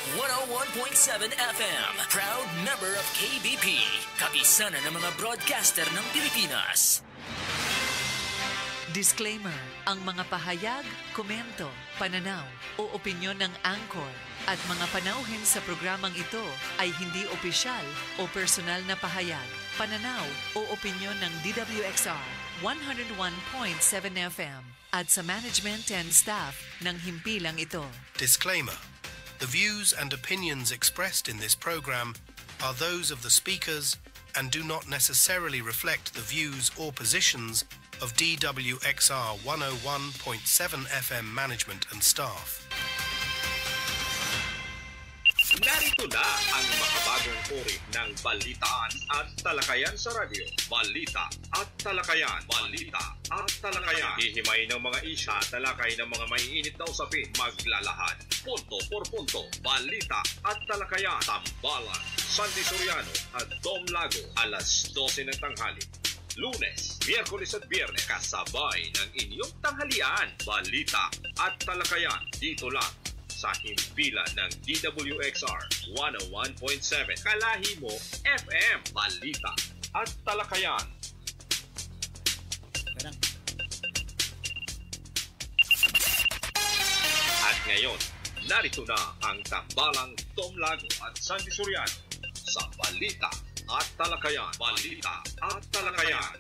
101.7 FM, proud member of KBP, kabisana ng mga broadcaster ng Pilipinas. Disclaimer, ang mga pahayag, komento, pananaw o opinyon ng Anchor at mga panauhin sa programang ito ay hindi opisyal o personal na pahayag, pananaw o opinyon ng DWXR 101.7 FM at sa management and staff ng himpilang ito. Disclaimer. The views and opinions expressed in this program are those of the speakers and do not necessarily reflect the views or positions of DWXR 101.7 FM management and staff. Narito na ang makabagong uri ng balitaan at talakayan sa radyo. Balita at talakayan. Balita at talakayan. Hihimay ng mga isya, talakay ng mga maiinit na usapin, maglalahad. Punto por punto. Balita at talakayan. Tambalan, Sandy Soriano at Dom Lago. Alas 12 ng tanghali. Lunes, Miyerkules at Biyernes. Kasabay ng inyong tanghalian. Balita at talakayan. Dito lang sa himpilan ng DWXR 101.7 Kalahi mo FM. Balita at talakayan. At ngayon, narito na ang tambalang Tom Lago at Sandy Soriano sa Balita at Talakayan. Balita at Talakayan.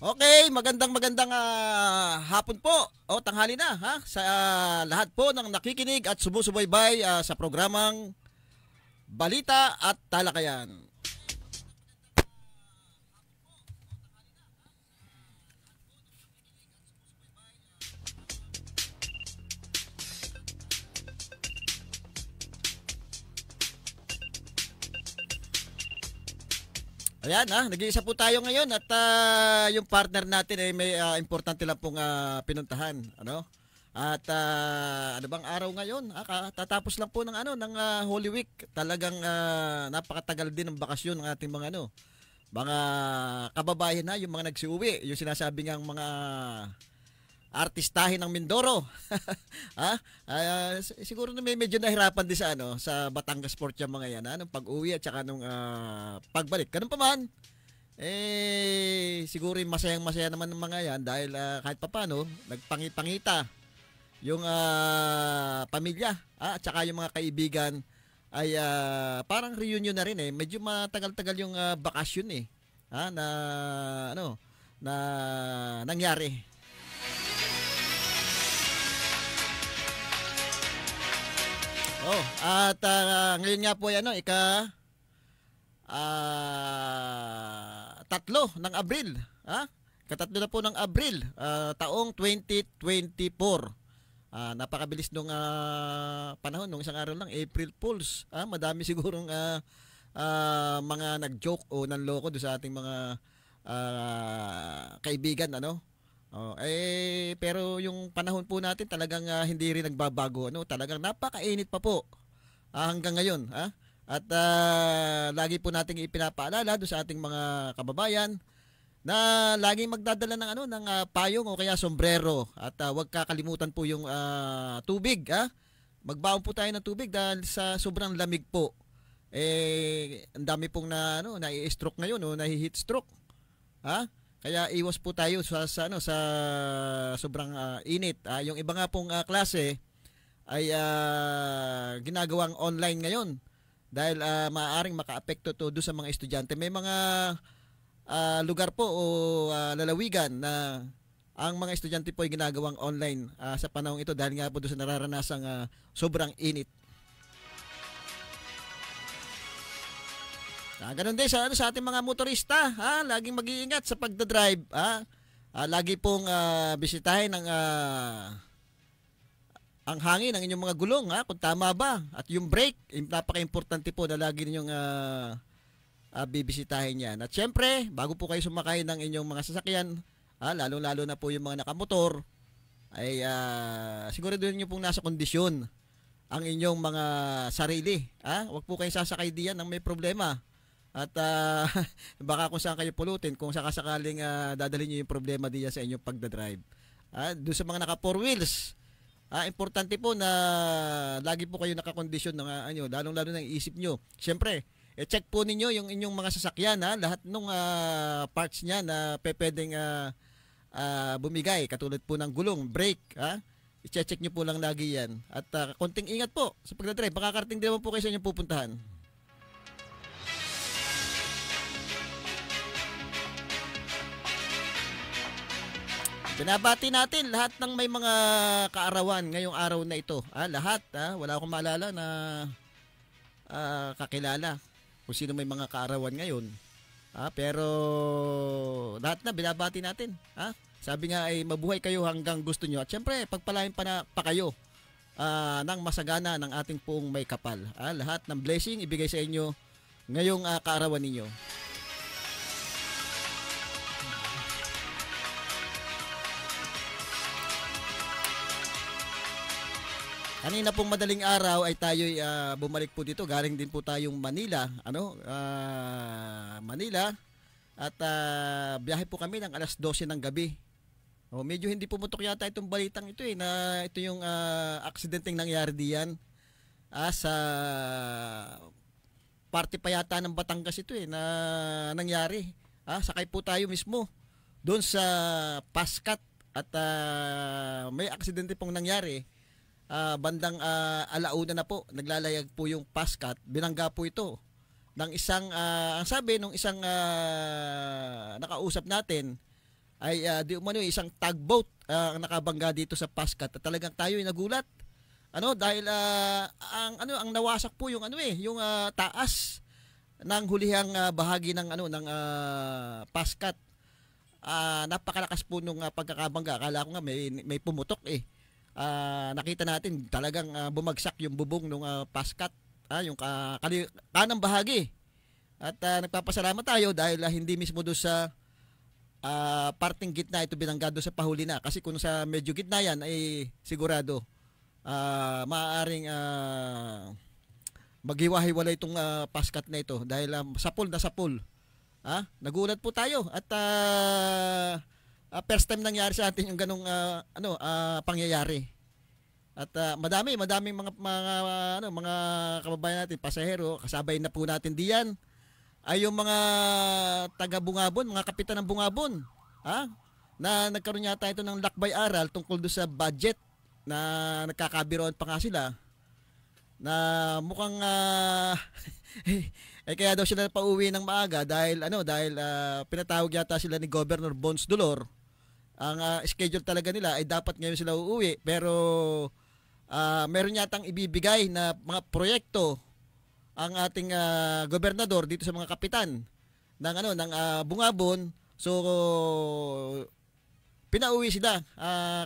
Okay, magandang hapon po o tanghali na sa lahat po ng nakikinig at sumusubaybay sa programang Balita at Talakayan. Ayan nag-iisa po tayo ngayon at yung partner natin ay may importante lang pong pinuntahan, ano? At ano bang araw ngayon? Tatapos lang po ng Holy Week. Talagang napakatagal din ng bakasyon ng ating mga mga kababayan na yung mga nagsiuwi, yung sinasabi ngang mga artistahin ng Mindoro. Siguro na medyo nahirapan din sa Batangas Port yung mga yan nung pag-uwi at saka nung pagbalik. Ganun pa man, siguro masayang-masaya naman ng mga yan dahil kahit papano nagpangita yung pamilya at saka yung mga kaibigan ay parang reunion na rin medyo matagal-tagal yung bakasyon na nangyari. At ngayon nga po tatlo ng Abril, katatlo na po ng Abril, taong 2024. Napakabilis nung panahon, nung isang araw lang, April Fools. Madami sigurong mga nag-joke o nanloko doon sa ating mga kaibigan, pero yung panahon po natin talagang hindi rin nagbabago, talagang napakainit pa po hanggang ngayon, At lagi po nating ipinapaalala doon sa ating mga kababayan na laging magdadala ng payong o kaya sombrero at huwag kakalimutan po yung tubig, Magbaon po tayo ng tubig dahil sa sobrang lamig po. Ang dami pong nai-stroke ngayon o nahi-heat stroke, Kaya iwas po tayo sa sobrang init. Yung iba nga pong klase ay ginagawang online ngayon dahil maaaring makaapekto to doon sa mga estudyante. May mga lugar po o lalawigan na ang mga estudyante po ay ginagawang online sa panahong ito dahil nga po doon sa nararanasang sobrang init. Ganun din sa ating mga motorista, laging mag-iingat sa pagdadrive, lagi pong bisitahin ang hangin ng inyong mga gulong, kung tama ba, at yung brake, napaka-importante po na lagi ninyong bibisitahin yan. At syempre, bago po kayo sumakay ng inyong mga sasakyan, lalo-lalo na po yung mga nakamotor, ay siguraduhin niyo pong nasa kondisyon ang inyong mga sarili. Huwag po kayong sasakay diyan ng may problema. At baka kung saan kayo pulutin, kung sakasakaling dadalhin nyo yung problema diyan sa inyong pagdadrive. Doon sa mga naka 4 wheels, Importante po na lagi po kayo nakakondisyon ng lalong-lalo ng isip nyo. Siyempre, check po ninyo yung inyong mga sasakyan, lahat ng parts niya na pwedeng bumigay, katulad po ng gulong, brake, i-check nyo po lang lagi yan. At konting ingat po sa pagdadrive. Makakarating din naman po kayo sa inyong pupuntahan. Binabati natin lahat ng may mga kaarawan ngayong araw na ito. Lahat, wala akong maalala na kakilala kung sino may mga kaarawan ngayon. Pero lahat na binabati natin. Sabi nga ay mabuhay kayo hanggang gusto nyo. At syempre, pagpalain pa kayo ng masagana ng ating pong may kapal. Lahat ng blessing ibigay sa inyo ngayong kaarawan ninyo. Kanina pong madaling araw ay tayo'y bumalik po dito. Galing din po tayong Manila, Manila. At biyahe po kami ng alas 12 ng gabi. Medyo hindi pumutok yata itong balitang ito na ito yung aksidenteng nangyari diyan. Sa parte pa yata ng Batangas ito na nangyari. Sakay po tayo mismo doon sa Pascat at may aksidente pong nangyari. Bandang alauna na po, naglalayag po yung Pascat. Binangga po ito ng isang, ang sabi nung isang nakausap natin ay isang tugboat ang nakabangga dito sa Pascat. At talagang tayo ay nagulat. Dahil ang nawasak po yung yung taas ng hulihang bahagi ng ng Pascat. Napakalakas po nung pagkakabangga. Akala ko nga may pumutok nakita natin talagang bumagsak yung bubong ng Pascat, yung kanang bahagi. At nagpapasalamat tayo dahil hindi mismo doon sa parting gitna ito binangga doon sa pahuli na. Kasi kung sa medyo gitna yan ay sigurado maaaring maghiwa-hiwalay itong Pascat na ito dahil sapul na sapul. Nagulat po tayo at first time nangyari sa atin yung ganong pangyayari. At madaming mga kababayan natin, pasahero, kasabay na po natin diyan ay yung mga taga Bungabon, mga kapitan ng Bungabon, na nagkaroon yata ito ng lakbay-aral tungkol do sa budget na nagkakabiroan pa nga sila na mukhang kaya daw sila pauwi ng maaga dahil pinatawag yata sila ni Governor Bons Dolor. Ang schedule talaga nila ay dapat ngayon sila uuwi, pero meron yatang ibibigay na mga proyekto ang ating gobernador dito sa mga kapitan ng Bungabon. So pinauwi sila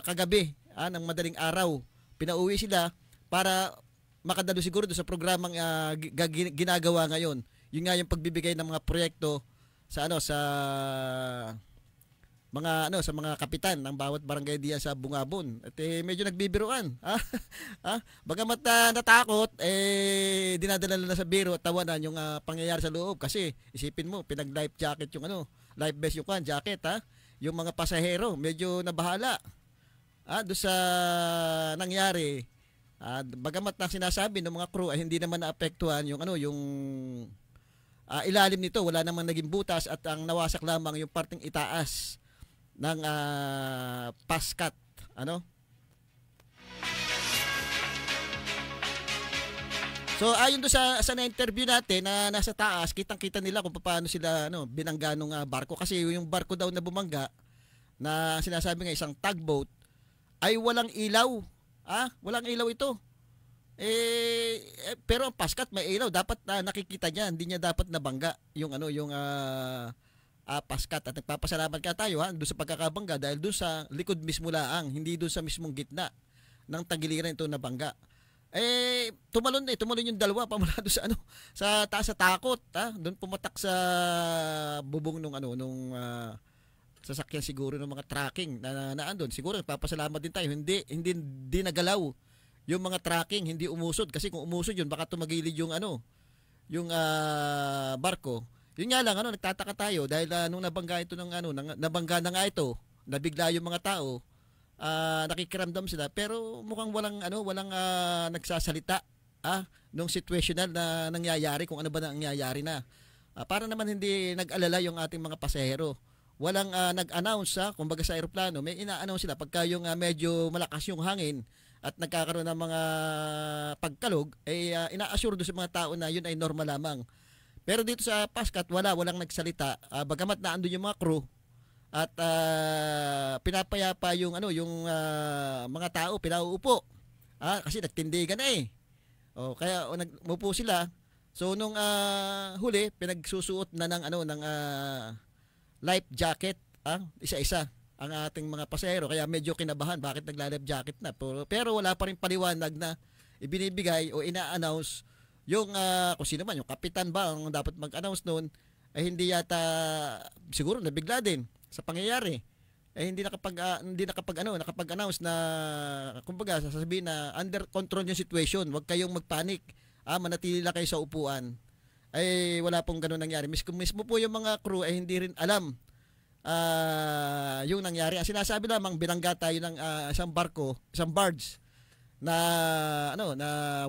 kagabi ng madaling araw. Pinauwi sila para makadalo siguro doon sa programang ginagawa ngayon. Yun nga yung pagbibigay ng mga proyekto sa sa mga kapitan ng bawat barangay diyan sa Bungabon. At medyo nagbibiruan. Bagamat natakot, dinadala na sa biro at tawanan yung pangyayari sa loob. Kasi isipin mo, pinag-life jacket yung life vest yung jacket, yung mga pasahero, medyo nabahala doon sa nangyari. Bagamat na sinasabi ng mga crew ay hindi naman naapektuhan yung yung ilalim nito, wala namang naging butas at ang nawasak lamang yung parting itaas ng Pascat. So ayon do sa na-interview natin na nasa taas, kitang-kita nila kung paano sila binangga ng barko, kasi yung barko daw na bumangga na sinasabi nga isang tugboat ay walang ilaw. Walang ilaw ito. Pero ang Pascat may ilaw, dapat nakikita niya, hindi niya dapat nabangga yung Pascat. At nagpapasalamat ka tayo doon sa pagkakabangga dahil doon sa likod mismo laang, hindi doon sa mismong gitna ng tagiliran ito na bangga. Tumalon yung dalawa pamula doon sa sa taas sa takot, doon pumatak sa bubong nung sasakyan siguro ng mga tracking na andun. Siguro nagpapasalamat din tayo, hindi nagalaw yung mga tracking, hindi umusod, kasi kung umusod yun baka tumagilid yung barko. Yun nga lang, nagtataka tayo dahil nung nabangga ito nabangga na nga ito, nabigla yung mga tao, nakikiramdam sila pero mukhang walang nagsasalita nung situational na nangyayari kung ano ba nangyayari na. Para naman hindi nag-alala yung ating mga pasahero. Walang nag-announce kumbaga sa eroplano, may ina-announce sila pagka yung medyo malakas yung hangin at nagkakaroon ng mga pagkalog, ina-assure do sa mga tao na yun ay normal lamang. Pero dito sa Pascat, walang nagsalita. Bagamat naandun yung mga crew at pinapayapa yung mga tao, pinauupo. Kasi nagtindigan na eh. Kaya nagmupo sila. So nung huli, pinagsusuot na ng life jacket, isa-isa ang ating mga pasahero. Kaya medyo kinabahan bakit nagla-life jacket na. Pero wala pa rin paliwanag na ibinibigay o ina-announce yung kung sino man, yung kapitan ba ang dapat mag-announce noon, ay hindi yata siguro nabigla din sa pangyayari. Hindi nakapag-announce na kumbaga sasabihin na under control yung situation, huwag kayong magpanik. Manatili lang kayo sa upuan. Ay wala pong ganoon nangyari. Mismo po yung mga crew ay hindi rin alam yung nangyari. Ang sinasabi lamang binangga tayo ng isang barge na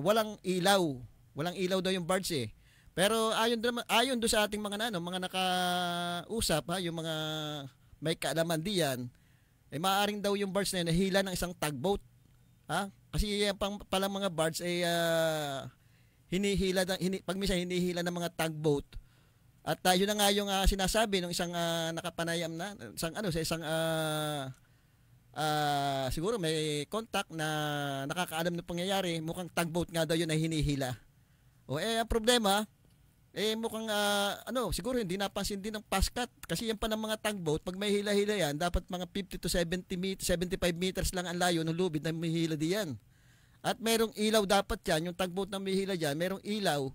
walang ilaw. Walang ilaw daw yung barge eh. Pero ayon do sa ating mga mga nakausap yung mga may kaalaman diyan, maaaring daw yung barge na yun nahila ng isang tugboat. Kasi pala mga barge ay pag minsan hinihila ng mga tugboat. At yun na nga yung sinasabi ng isang nakapanayam na isang siguro may contact na nakakaalam ng pangyayari, mukhang tugboat nga daw yun na hinihila. Ang problema, mukhang siguro hindi napansin din ng Pascat kasi yan pa ng mga tugboat, pag may hila-hila yan, dapat mga 50 to 75 meters lang ang layo ng lubid na may hila diyan. At merong ilaw dapat yan, yung tugboat na may hila diyan, merong ilaw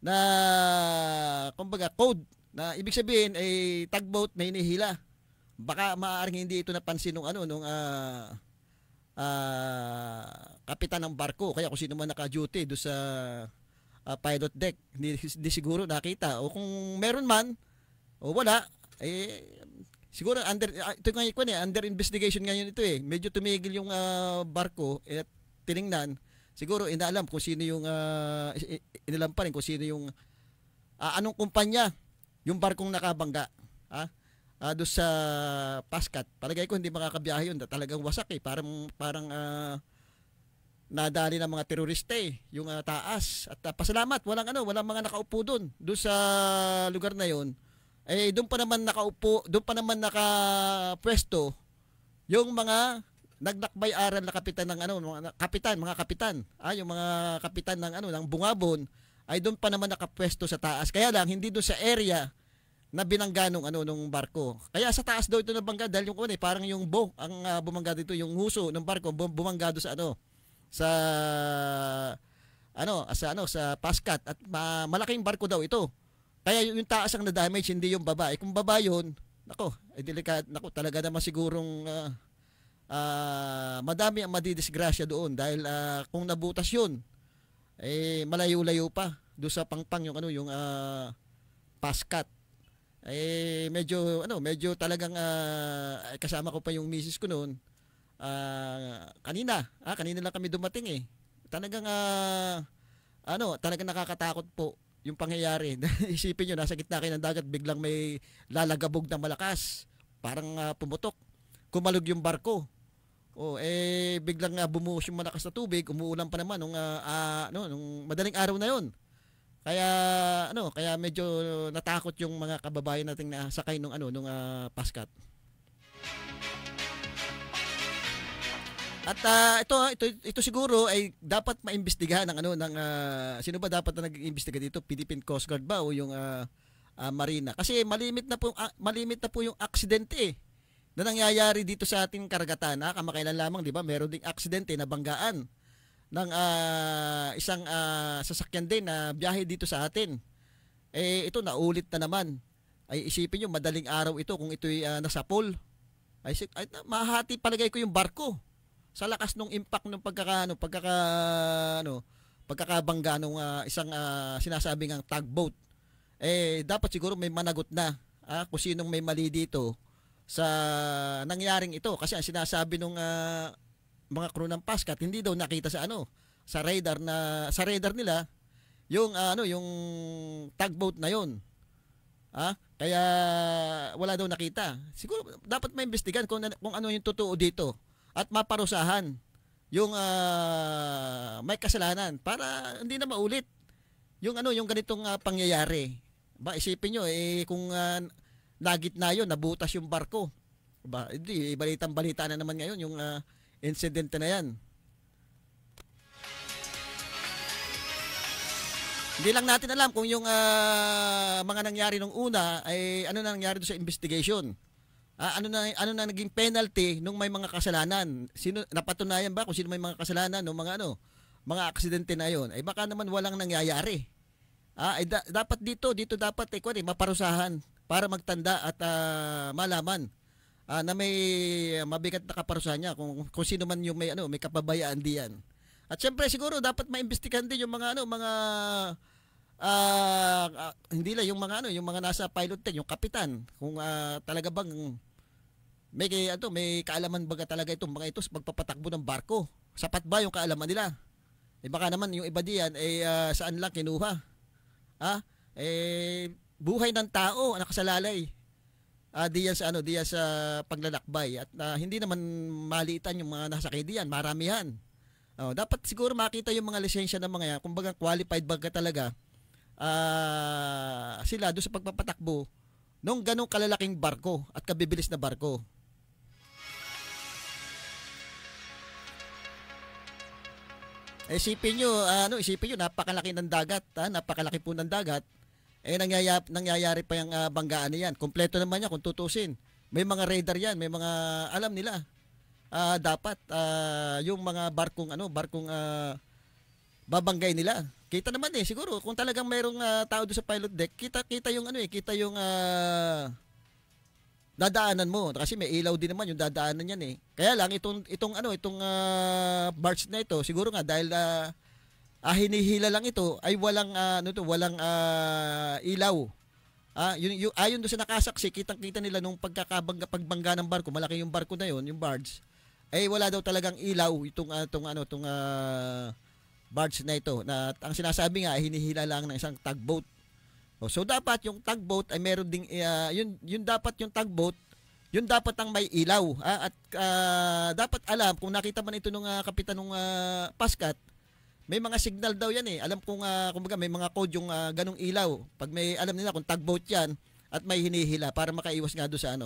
na kumbaga code na ibig sabihin ay tugboat may hinihila. Baka maaaring hindi ito napansin nung kapitan ng barko, kaya kung sino man naka-duty do sa pilot deck, hindi siguro nakita, o kung meron man o wala, siguro under investigation ngayon ito medyo tumigil yung barko at tiningnan, siguro inaalam kung sino yung inalam pa rin kung sino yung anong kumpanya yung barkong nakabangga do sa Pascat. Palagay ko hindi makakabiyahe yun, talagang wasak parang nadali ng mga terorista yung taas. At pasalamat, walang mga nakaupo doon sa lugar na yon. Doon pa naman nakapwesto yung mga naglakbay-aral na kapitan ng mga kapitan. Yung mga kapitan ng Bungabon ay doon pa naman nakapwesto sa taas. Kaya lang hindi doon sa area na binangga nung barko. Kaya sa taas daw ito nabangga dahil yung parang yung ang bumangga dito, yung huso ng barko bumangga doon sa Pascat at malaking barko daw ito. Kaya yung taas ang na-damage, hindi yung baba. Kung baba yun, talaga naman sigurong madami ang madidisgrasya doon dahil kung nabutas yun, malayo-layo pa doon sa pangpang yung Pascat. Medyo talagang kasama ko pa yung misis ko noon. Kanina lang kami dumating Talagang talagang nakakatakot po yung pangyayari. Isipin niyo, nasa gitna kayo ng dagat, biglang may lalagabog na malakas, parang pumutok, kumalog yung barko. Biglang bumuhos yung malakas na tubig, umuulan pa naman nung madaling araw na yon. Kaya medyo natakot yung mga kababayan nating nasakay nung Pascat. At ito siguro ay dapat maimbestigahan ng sino ba dapat na nag-iimbestiga dito, Philippine Coast Guard ba o yung Marina? Kasi malimit na po yung aksidente na nangyayari dito sa ating karagatan. Kamakailan lamang, 'di ba? Meron ding aksidente na banggaan ng isang sasakyan din na biyahe dito sa atin. Ito naulit na naman. Ay isipin niyo, madaling araw ito kung ito'y nasapol. Mahati palagay ko yung barko sa lakas ng impact ng pagkakabangga ng isang sinasabing tugboat. Dapat siguro may managot na kung sinong may mali dito sa nangyaring ito kasi ang sinasabi nung mga crew ng Pascat hindi daw nakita sa sa radar nila yung yung tugboat na yon. Kaya wala daw nakita. Siguro dapat maimbestigahan kung ano yung totoo dito at maparusahan yung may kasalanan para hindi na maulit yung yung ganitong pangyayari. Isipin nyo kung nagitna yun, nabutas yung barko. Hindi balitang-balita na naman ngayon yung incident na yan. Hindi lang natin alam kung yung mga nangyari nung una ay ano na nangyari doon sa investigation. Ano na naging penalty nung may mga kasalanan? Sino napatunayan ba kung sino may mga kasalanan ng mga mga aksidente na yon? Ay baka naman walang nangyayari. Dapat dito dapat maparusahan para magtanda at malaman na may mabigat na kaparusahan niya kung sino man yung may kapabayaan diyan. At syempre siguro dapat maimbestigahan din yung mga hindi lang yung mga nasa pilot deck, yung kapitan, kung talaga bang may kaalaman ba talaga itong mga ito sa pagpapatakbo ng barko. Sapat ba yung kaalaman nila? Baka naman yung iba diyan saan lang kinuha. Buhay ng tao ang nakasalalay. Diyan sa paglalakbay at hindi naman maliitan yung mga nasakay diyan, maramihan. Dapat siguro makita yung mga lisensya ng mga yan, kumbaga qualified ba talaga sila doon sa pagpapatakbo nung ganong kalalaking barko at kabibilis na barko. Isipin nyo, napakalaki ng dagat, napakalaki po ng dagat. Nangyayari pa yung banggaan niyan. Kompleto naman yan kung tutusin. May mga radar yan, may mga alam nila. Dapat yung mga barkong babanggay nila. Kita naman siguro kung talagang mayroong tao doon sa pilot deck, kita yung dadaanan mo kasi may ilaw din naman yung dadaanan niyan Kaya lang itong barge na ito siguro nga dahil hinihila lang ito ay walang ilaw. Ayon doon sa nakasaksi, kitang-kita nila nung pagbangga ng barko, malaki yung barko na yon, yung barge. Wala daw talagang ilaw itong barge na ito. Na ang sinasabi nga hinihila lang ng isang tugboat. So dapat yung tugboat ay meron ding yun dapat yung tugboat, yun dapat ang may ilaw. At dapat alam kung nakita man ito nung kapitan ng Pascat, may mga signal daw yan Alam kung kumbaga may mga code yung ganong ilaw. Pag may alam nila kung tugboat yan at may hinihila para makaiwas nga doon sa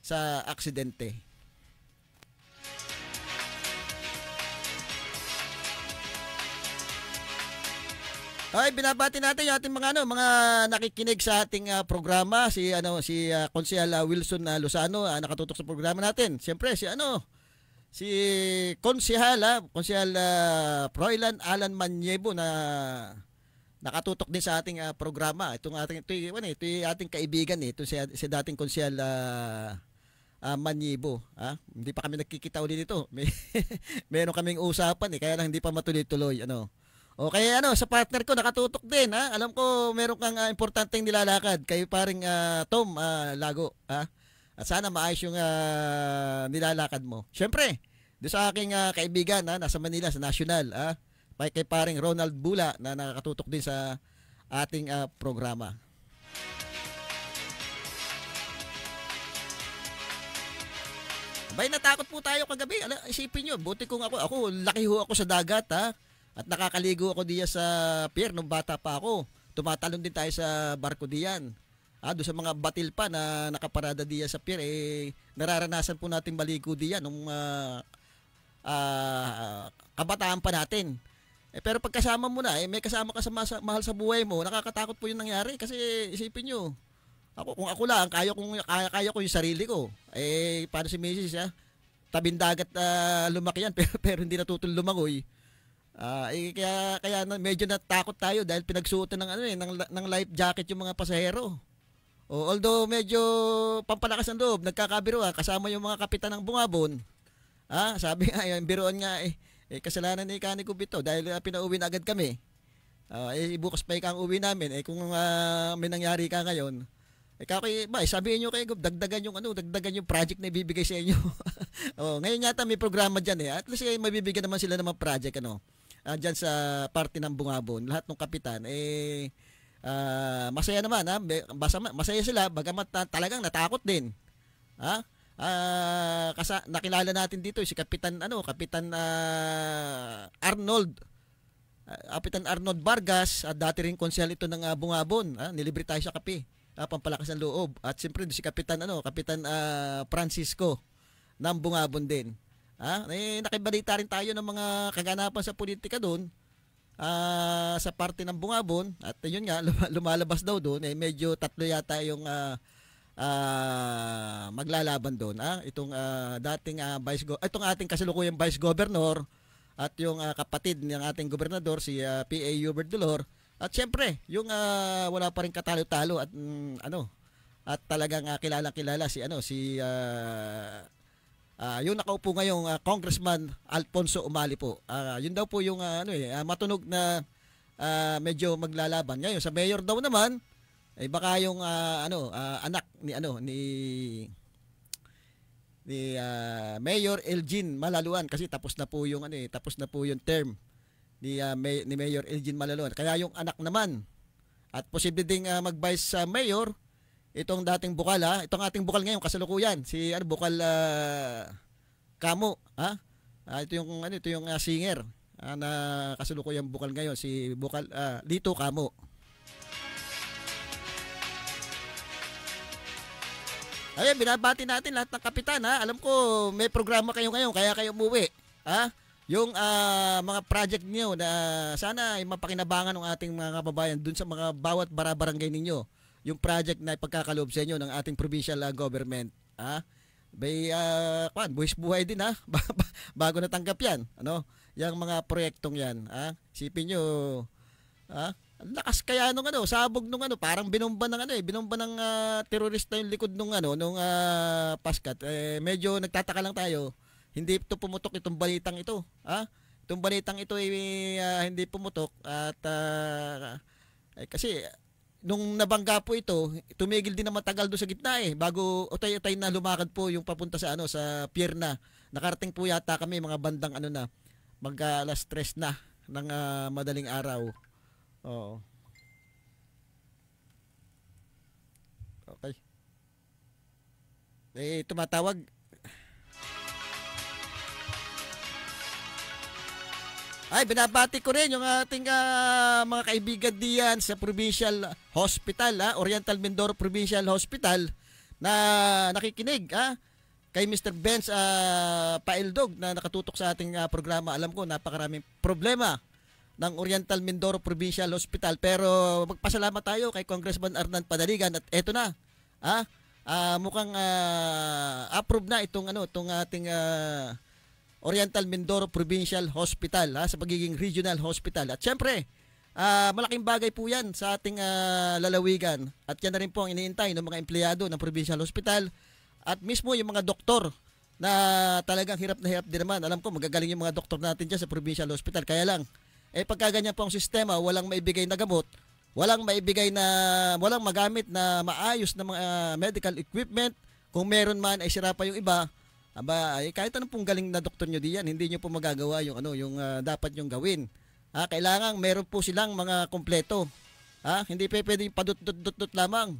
sa aksidente. Ay, binabati natin yung ating mga nakikinig sa ating programa, si Konsehal Wilson Lozano, nakatutok sa programa natin. Siyempre si Konsehal Froilan Alan Maniebo na nakatutok din sa ating programa. Ito yung ating kaibigan ito si dating Konsehal Maniebo. Hindi pa kami nagkikita ulit dito. Meron kaming usapan kaya lang hindi pa matuloy-tuloy Okay, sa partner ko nakatutok din Alam ko meron kang importanteng nilalakad kay paring Tom Lago At sana maayos yung nilalakad mo. Syempre, doon sa aking kaibigan nasa Manila sa National kay paring Ronald Bula na nakatutok din sa ating programa. Natakot po tayo kagabi. Isipin nyo, buti kung ako laki ako sa dagat at nakakaligo ako diyan sa pier nung bata pa ako. Tumatalon din tayo sa barko diyan. Doon sa mga batil pa na nakaparada diyan sa pier nararanasan po natin maligo diyan nung kabataan pa natin. Pero pagkasama mo na may kasama ka sa mahal sa buhay mo, nakakatakot po yung nangyari kasi isipin nyo. Kung ako lang kaya ko yung sarili ko. Paano si Mrs. Tabing dagat lumaki yan pero hindi natutulong lumangoy. Kaya medyo natakot tayo dahil pinagsuotan ng life jacket yung mga pasahero. Although medyo pampalakas ng loob, nagkakabiro kasama yung mga kapitan ng bungabon. Sabi nga yung biroon nga kasalanan ni Kaniko Bito dahil pinauwi na agad kami. Bukas pa ang uwi namin kung may nangyari ka ngayon, Sabihin niyo kay Gob, dagdagan yung project na ibibigay sa inyo. Ngayon yata may programa diyan eh. At least mabibigyan naman sila ng mga project diyan sa party ng Bungabon. Lahat ng kapitan masaya naman masaya sila bagamat talagang natakot din. Kasi nakilala natin dito si Kapitan Arnold Kapitan Arnold Vargas, dati rin konsehal ito ng Bungabon. Nilibre tayo sa kape. Pampalakas ng loob. At siyempre si Kapitan Francisco ng Bungabon din. Nakibalita rin tayo ng mga kaganapan sa politika doon sa parte ng Bungabon. At yun nga, lumalabas daw doon. Medyo tatlo yata yung maglalaban doon. Itong dating itong ating kasalukuyang Vice Governor at yung kapatid ng ating gobernador si P.A. Hubert Dolor. At siyempre, yung wala pa rin katalo-talo at at talagang kilala-kilala yung nakaupo ngayong Congressman Alfonso Umali po. Yun daw po yung matunog na medyo maglalaban. Ngayon sa mayor daw naman baka yung anak ni Mayor Elgin Malaluan kasi tapos na po yung term ni Mayor Elgin Malaluan. Kaya yung anak naman at posible ding mag-vice mayor itong dating bukal itong ating bukal ngayon kasalukuyan si bukal Kamo ito yung singer na kasalukuyang bukal ngayon si bukal Lito Kamo. Ayan, binabati natin lahat ng kapitan Alam ko may programa kayo ngayon kaya kayo umuwi. Yung mga project niyo na sana ay mapakinabangan ng ating mga kababayan dun sa mga bawat barabarangay ninyo. Yung project na ipagkakaloob sa inyo ng ating provincial government. Buwis buhay din bago natanggap yan. Yung mga proyektong yan. Isipin nyo, ang lakas kaya nung sabog nung parang binomba ng terorista yung likod nung Paskat. Medyo nagtataka lang tayo. Hindi ito pumutok itong balitang ito. Itong balitang ito hindi pumutok at kasi nung nabangga po ito, tumigil din na matagal doon sa gitna bago utay-utay na lumakad po yung papunta sa sa pier na. Nakarating po yata kami mga bandang mag alas 3 na ng madaling araw. Oo. Okay. Tumatawag. Binabati ko rin yung ating mga kaibigan diyan sa Provincial Hospital, Oriental Mindoro Provincial Hospital na nakikinig kay Mr. Benz Paildog na nakatutok sa ating programa. Alam ko napakaraming problema ng Oriental Mindoro Provincial Hospital pero magpasalamat tayo kay Congressman Arnan Padaligan at eto na. Mukhang approve na itong ating Oriental Mindoro Provincial Hospital sa pagiging regional hospital. At syempre, malaking bagay po yan sa ating lalawigan. At yan na rin po ang iniintay ng mga empleyado ng Provincial Hospital at mismo yung mga doktor na talagang hirap na hirap din naman. Alam ko magagaling yung mga doktor natin dyan sa Provincial Hospital. Kaya lang, pagka ganyan po ang sistema, walang maibigay na gamot, walang magamit na maayos na mga medical equipment. Kung meron man ay sira pa yung iba. Kahit anong pong galing na doktor nyo diyan, hindi nyo po magagawa yung dapat nyong gawin. Kailangan meron po silang mga kompleto. Hindi pwedeng padut-dut lamang.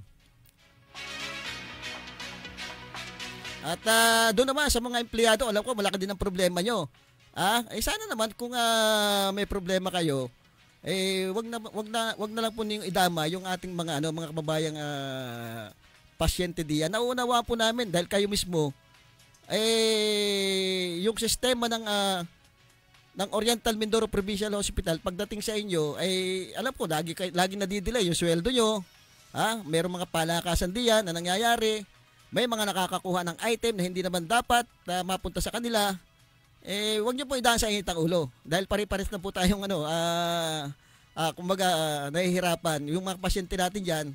At doon naman sa mga empleyado, alam ko malaki din ang problema nyo. Sana naman kung may problema kayo, wag na lang po ninyong idama yung ating mga kababayang pasyente diyan. Nauunawa po namin dahil kayo mismo yung sistema ng Oriental Mindoro Provincial Hospital pagdating sa inyo alam ko lagi nadidelay yung sweldo nyo. Mayroong mga palakasan diyan na nangyayari. May mga nakakakuha ng item na hindi naman dapat na mapunta sa kanila. Wag niyo po idaan sa initang ulo dahil pare-pares na po tayong nahihirapan yung mga pasyente natin diyan.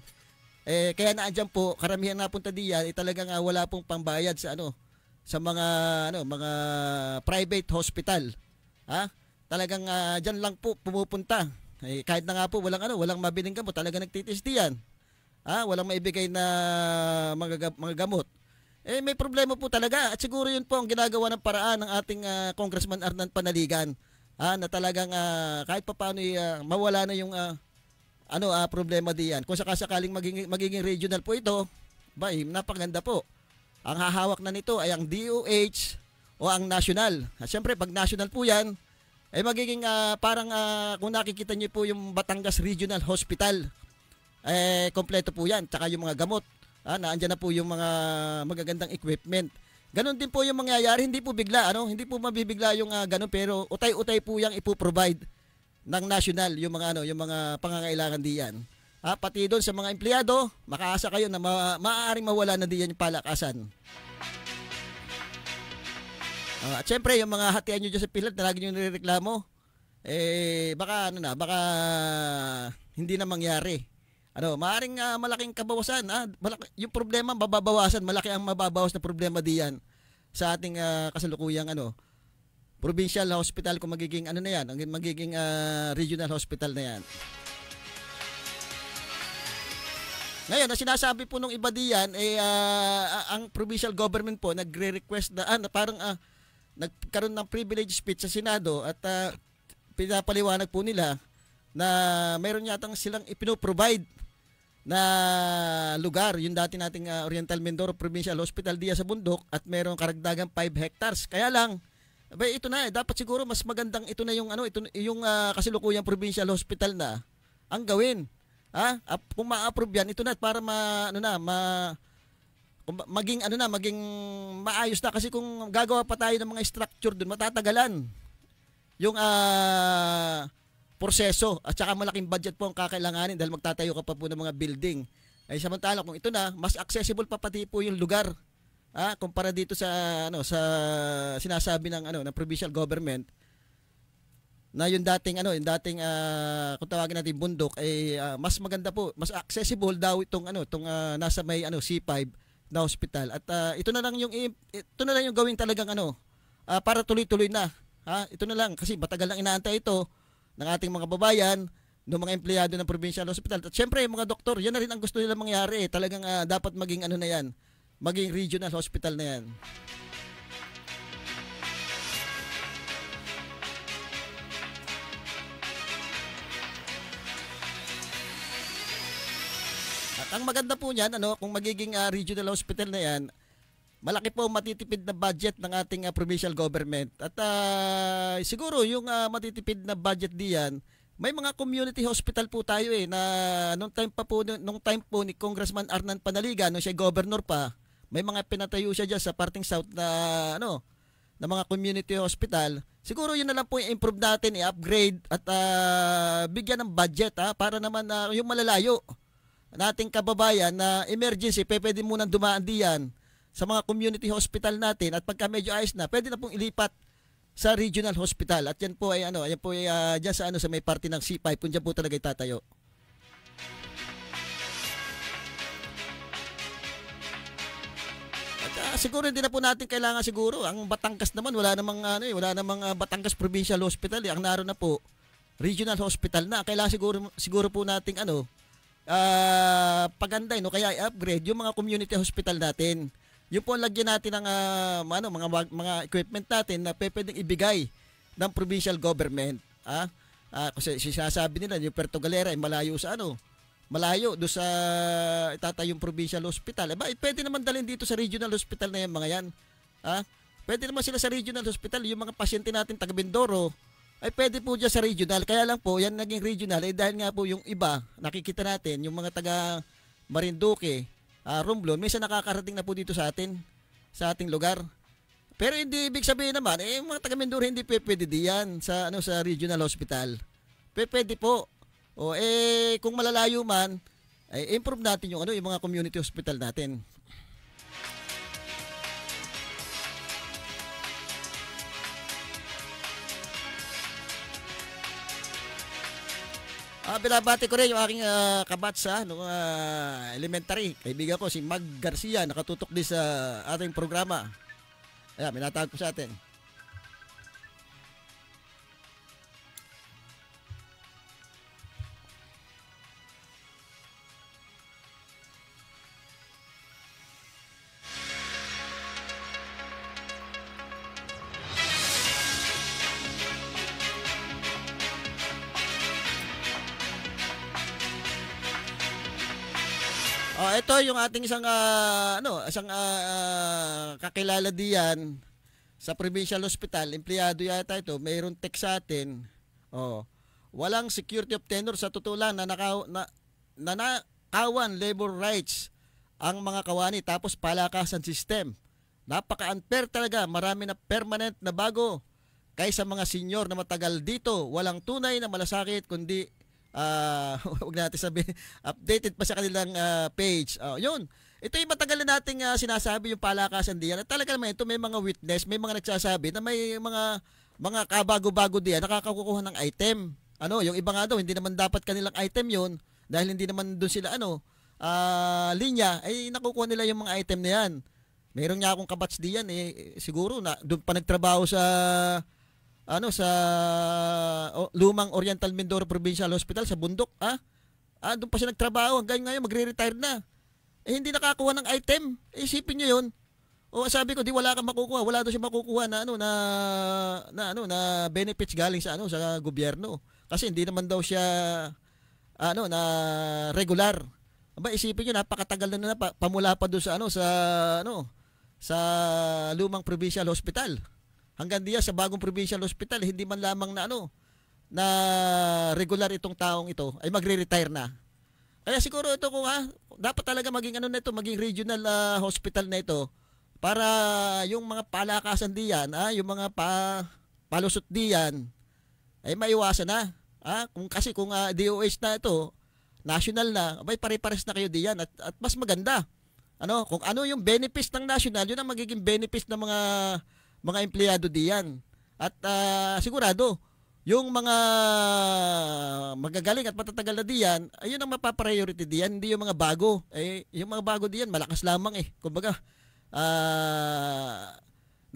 Kaya naandyan po karamihan napunta diyan talagang wala pong pambayad sa mga private hospital. Talagang diyan lang po pumupunta. Kahit na nga po walang mabiling gamot, talaga nagtitiis diyan. Walang maibigay na mga gamot. May problema po talaga. At siguro yun po ang ginagawa ng paraan ng ating Congressman Arnan Panaligan. Na talagang kahit papaano mawala na yung problema diyan. Kung sakasakaling magiging regional po ito, napakaganda po. Ang hahawak na nito ay ang DOH o ang national. Siyempre, pag national po yan, magiging parang kung nakikita niyo po yung Batangas Regional Hospital, kompleto po yan. Tsaka yung mga gamot, naandyan na po yung mga magagandang equipment. Ganon din po yung mangyayari, hindi po bigla, hindi po mabibigla yung ganon, pero utay-utay po yung ipoprovide ng national yung mga pangangailangan diyan. Pati doon sa mga empleyado, makaasa kayo na maaaring mawala na diyan yung palakasan. At syempre, yung mga hatian nyo dyan sa pilat na lagi nyo nireklamo, baka hindi na mangyari. Maaaring malaking kabawasan. Yung problema mababawasan, malaki ang mababawas na problema diyan sa ating kasalukuyang provincial hospital kung magiging magiging regional hospital na yan. Ngayon, na sinasabi po nung iba diyan, ang provincial government po nagre-request na parang nagkaroon ng privilege speech sa Senado at pinapaliwanag po nila na mayroon yatang silang ipino-provide na lugar, yung dati nating Oriental Mindoro Provincial Hospital diya sa bundok, at mayroong karagdagang 5 hectares. Kaya lang, ito na dapat siguro mas magandang ito na yung yung kasalukuyang provincial hospital na ang gawin. Kung ma-approve yan, ito na para maging maayos na, kasi kung gagawa pa tayo ng mga structure doon, matatagalan yung proseso, at saka malaking budget po ang kakailanganin dahil magtatayo ka pa po ng mga building. Samantala kung ito na, mas accessible pa pati po yung lugar. Kumpara dito sa sa sinasabi ng ng provincial government, na yung dating kung tawagin natin bundok, mas maganda po, mas accessible daw itong nasa may C5 na hospital. At ito na lang yung gawin talagang para tuloy-tuloy na. Ito na lang, kasi matagal lang inaantay ito ng ating mga babayan, ng mga empleyado ng provincial hospital. At syempre yung mga doktor, yan na rin ang gusto nila mangyari. Talagang dapat maging na yan, maging regional hospital na yan. Ang maganda po niyan, kung magiging regional hospital na yan, malaki po matitipid na budget ng ating provincial government. At siguro yung matitipid na budget diyan, may mga community hospital po tayo na nung time po ni Congressman Arnan Panaligan, nung siya governor pa, may mga pinatayo siya diyan sa parting south na na mga community hospital. Siguro yun na lang po i-improve natin, i-upgrade at bigyan ng budget para naman yung malalayo nating kababayan na emergency, pwede munang dumaan diyan sa mga community hospital natin, at pagka medyo ayos na, pwede na pong ilipat sa regional hospital. At yan po ay diyan sa sa may parte ng C5, kung diyan po talaga itatayo. At siguro hindi na po natin kailangan siguro. Ang Batangas naman wala namang Batangas Provincial Hospital. Ang naroon na po regional hospital na. Kailangan siguro po nating paganday, kaya i-upgrade yung mga community hospital natin. Yung po lagyan natin ng mga equipment natin na pwedeng ibigay ng provincial government. Kasi sinasabi nila yung Puerto Galera ay malayo sa malayo do sa itatayong provincial hospital. Pwede naman dalhin dito sa regional hospital na yan, mga yan. Pwede naman sila sa regional hospital. Yung mga pasyente natin taga Mindoro ay pwede po dyan sa regional. Kaya lang po, yan naging regional dahil nga po yung iba, nakikita natin, yung mga taga Marinduque, Romblon, minsan nakakarating na po dito sa ating lugar. Pero hindi ibig sabihin naman, yung mga taga Mindoro hindi pwede diyan sa regional hospital. Pwede po. Kung malalayo man, improve natin yung mga community hospital natin. Binabati ko rin yung aking kabats nung elementary. Kaibigan ko si Mag Garcia, nakatutok din sa ating programa. Ayan, minatawag ko sa atin. Ito yung ating isang kakilala diyan sa provincial hospital, empleyado yata ito, mayroon text sa atin. Walang security of tenure sa totoo lang, nanakawan labor rights ang mga kawani tapos palakasan system. Napaka-unfair talaga, marami na permanent na bago kaysa mga senior na matagal dito. Walang tunay na malasakit kundi huwag natin sabihin, updated pa sa kanilang page. Yun. Ito yung matagal na nating sinasabi yung palakasan diyan. At talaga naman ito may mga witness, may mga nagsasabi na may mga kabago-bago diyan nakakakukuha ng item. Yung iba nga daw hindi naman dapat kanilang item yun dahil hindi naman doon sila linya ay nakukuha nila yung mga item na yan. Meron nga akong kabats diyan siguro na doon pa nagtrabaho sa Lumang Oriental Mindoro Provincial Hospital sa bundok, doon pa siya nagtrabaho hanggang ngayon magre-retire na. Hindi nakakuha ng item. Isipin niyo 'yun. Sabi ko, di wala kang makukuha. Wala daw siya makukuha na benefits galing sa sa gobyerno. Kasi hindi naman daw siya na regular. Isipin niyo napakatagal na pamula pa doon sa Lumang Provincial Hospital. Hanggang diya sa bagong provincial hospital, hindi man lamang na regular itong taong ito ay magre-retire na. Kaya siguro ito dapat talaga maging maging regional hospital na ito para yung mga palakasan diyan, yung mga palusot diyan ay maiwasan na. Kasi kung DOH na ito, national na, pare-pares na kayo diyan at mas maganda. Kung ano yung benefits ng national, yun ang magiging benefits ng mga empleyado diyan. At sigurado, yung mga magagaling at matatagal na diyan, ayun ang mapapriority diyan, hindi yung mga bago. Yung mga bago diyan, malakas lamang Kumbaga,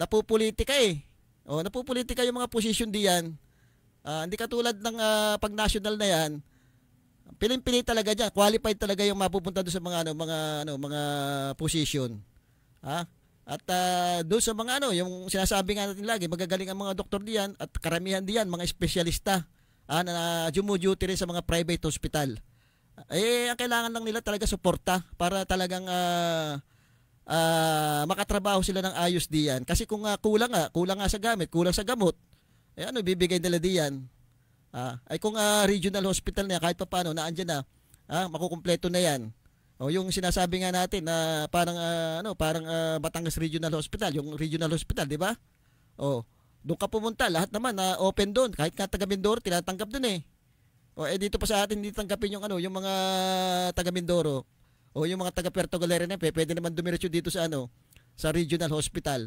napupolitika napupolitika yung mga position diyan. Hindi katulad ng pag national na yan, piling-pili talaga diyan, qualified talaga yung mapupunta doon sa mga position. At doon sa mga yung sinasabi nga natin lagi, magagaling ang mga doktor diyan at karamihan diyan mga espesyalista na duty rin sa mga private hospital. Ang kailangan lang nila talaga suporta para talagang makatrabaho sila ng ayos diyan. Kasi kung kulang nga sa gamit, kulang sa gamot, bibigay nila diyan. Kung regional hospital na kahit paano naandyan na, makukumpleto na yan. Yung sinasabi nga natin na parang Batangas Regional Hospital, yung regional hospital, di ba? Doon ka pumunta, lahat naman open doon, kahit nga taga Mindoro tinatanggap doon dito pa sa atin hindi tanggapin yung mga taga Mindoro o yung mga taga Puerto Galera na pwede naman dumiretso dito sa sa regional hospital.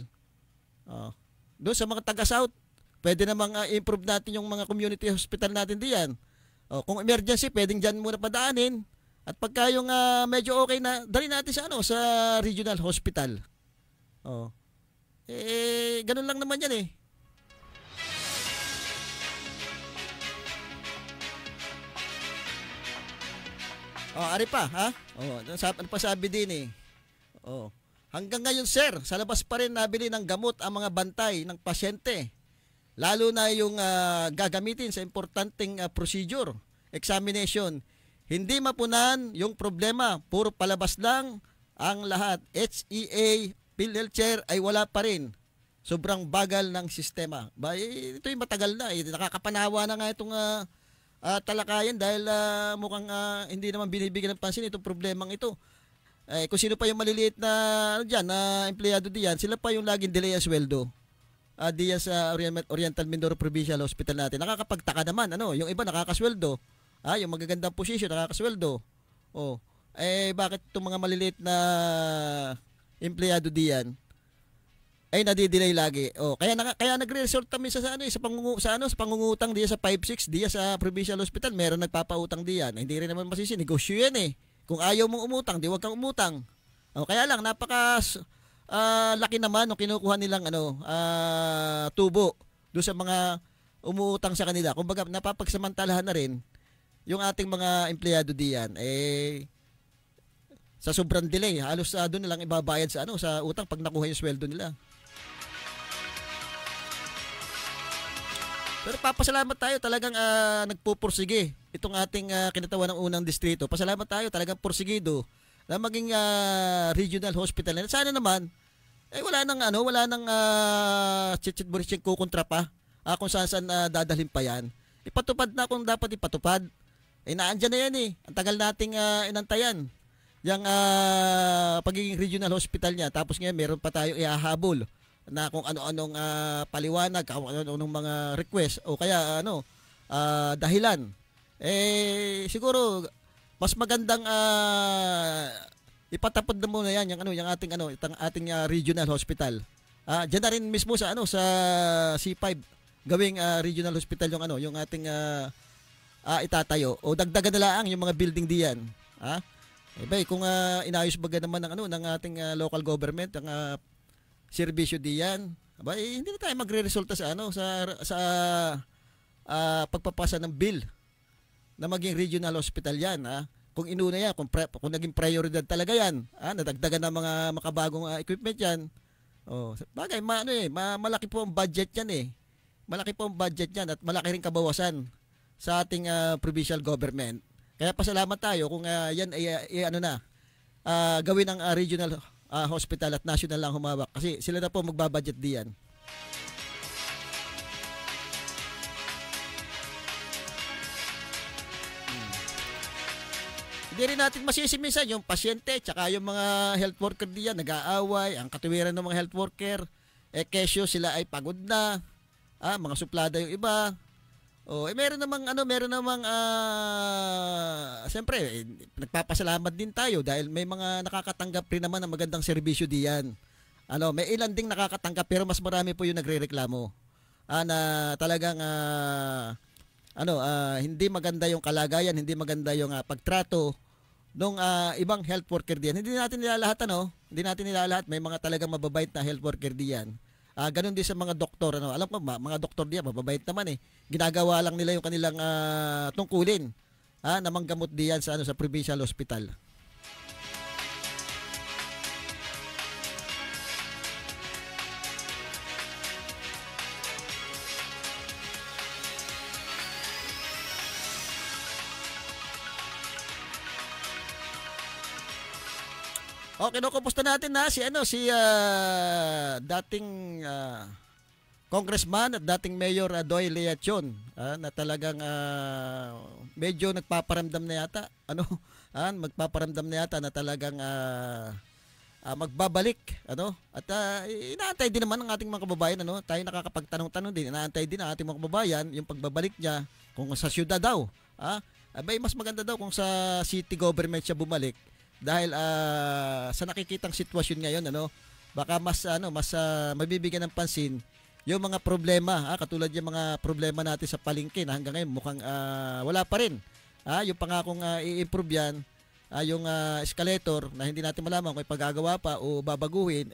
Doon sa mga taga South, pwede namang improve natin yung mga community hospital natin diyan. Kung emergency, pwedeng diyan muna padaanin. At pagka yung medyo okay na, dali natin sa regional hospital. Ganun lang naman yan Ari pa, ano pa sabi din hanggang ngayon sir, sa labas pa rin nabili ng gamot ang mga bantay ng pasyente. Lalo na yung gagamitin sa importanteng procedure, examination. Hindi mapunan yung problema, puro palabas lang ang lahat. HEA, PhilHealthCare ay wala pa rin. Sobrang bagal ng sistema. Ito yung matagal na. Nakakapanawa na nga itong talakayan dahil mukhang hindi naman binibigyan ng pansin itong problemang ito. Kung sino pa yung maliliit na empleyado diyan, sila pa yung laging delay ang sweldo. Diyan sa Oriental Mindoro Provincial Hospital natin. Nakakapagtaka naman, yung iba nakakasweldo. Yung magagandang posisyon, nakakasweldo. Bakit itong mga maliliit na empleyado diyan ay nadidelay lagi? Kaya nagre-resort kami sa pangungutang diyan sa 5-6 diyan sa provincial hospital. Meron nagpapautang diyan. Hindi rin naman masisi, negosyo yan Kung ayaw mong umutang, di wag kang umutang. Kaya lang napaka laki naman ng kinukuha nilang tubo doon sa mga umuutang sa kanila. Kumbaga napapagsamantalahan na rin yung ating mga empleyado diyan sa sobrang delay, halos doon na lang ibabayad sa sa utang pag nakuha yung sweldo nila. Pero papasalamat tayo, talagang nagpupursige itong ating kinatawan ng unang distrito. Pasalamat tayo, talagang porsigido na maging regional hospital na. Sana naman wala nang chitchit-buritsing kukontra pa kung saan dadalhin pa yan. Ipatupad na kung dapat ipatupad. Naandyan na yan Ang tagal nating inantayan. Yung pagiging regional hospital niya. Tapos ngayon meron pa tayo ihahabol na kung ano-anong paliwanag, kung ano-anong mga request o kaya dahilan. Siguro mas magandang ipatapod na muna yan yung ating regional hospital. Diyan na rin mismo sa C5 gawing regional hospital yung ating itatayo o dagdagan na lang yung mga building diyan. Kung inayos baga naman ng ating local government ang serbisyo diyan, hindi na tayo magreresulta sa pagpapasa ng bill na maging regional hospital yan. Kung inuna yan, kung naging prioridad talaga yan, nadagdagan ng mga makabagong equipment yan. Bagay, malaki po ang budget yan Malaki po ang budget yan at malaki rin kabawasan sa ating provincial government. Kaya pasalamat tayo kung yan gawin ang regional hospital at national lang humawak kasi sila na po magbabudget diyan. Hindi rin natin masisi minsan yung pasyente tsaka yung mga health worker diyan nag-aaway, ang katuwiran ng mga health worker kesyo sila ay pagod na, mga suplada yung iba. Meron namang siyempre nagpapasalamat din tayo dahil may mga nakakatanggap rin naman ng magandang serbisyo diyan. May ilan ding nakakatanggap pero mas marami po yung nagrereklamo. Na talagang hindi maganda yung kalagayan, hindi maganda yung pagtrato nung ibang health worker diyan. Hindi natin nilalahat, may mga talagang mababait na health worker diyan. Ganun din sa mga doktor. Alam ko, mga doktor diyan, mababait naman Ginagawa lang nila yung kanilang tungkulin na manggamot diyan sa provincial hospital. Kinukumusta natin si dating congressman at dating mayor Doy Leachon na talagang medyo nagpaparamdam na yata magpaparamdam na yata na talagang magbabalik at inaantay din naman ng ating mga kababayan tayo nakakapagtanong-tanong din, inaantay din ng ating mga kababayan yung pagbabalik niya kung sa syudad daw mas maganda daw kung sa city government siya bumalik. Dahil sa nakikitang sitwasyon ngayon baka mas mabibigyan ng pansin yung mga problema katulad yung mga problema natin sa palengke na hanggang ngayon mukhang wala pa rin. Yung pangakong i-improve yan, yung escalator na hindi natin malaman kung ipagagawa pa o babaguhin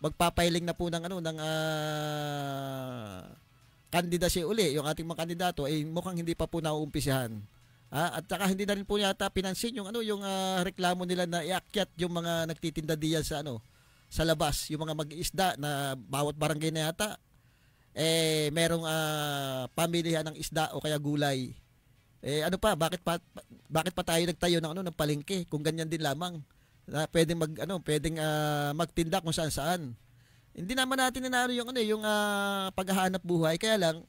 magpapailing na po ng kandidacy uli yung ating mga kandidato mukhang hindi pa po nauumpisahan. At saka hindi na rin po yata pinansin yung reklamo nila na iakyat yung mga nagtitinda diyan sa labas, yung mga mag-iisda na bawat barangay na yata merong pamilihan ng isda o kaya gulay. Bakit pa tayo nagtayo ng palengke kung ganyan din lamang na pwedeng magtinda kung saan-saan. Hindi naman natin yung paghahanap buhay, kaya lang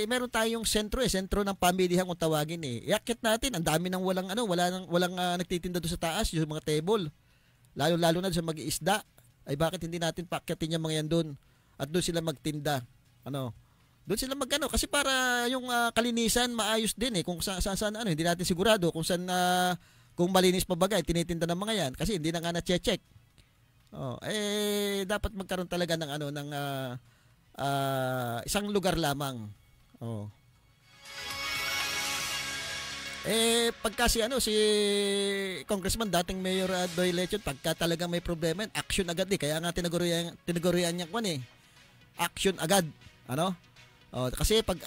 meron tayong sentro ng pamilihan kung tawagin Iakyat natin, ang dami nang walang nagtitinda doon sa taas, yung mga table. Lalo na sa mag-iisda. Bakit hindi natin paakyatin yung mga yan doon at doon sila magtinda? Doon sila kasi para yung kalinisan maayos din kung saan hindi natin sigurado kung saan kung malinis pa bagay tinitinda ng mga yan kasi hindi na nga na-check. Dapat magkaroon talaga ng isang lugar lamang. Pagka si Congressman dating Mayor Doy Leachon, pagka talagang may problema, action agad kaya nga tinagurian niya action agad. Kasi pag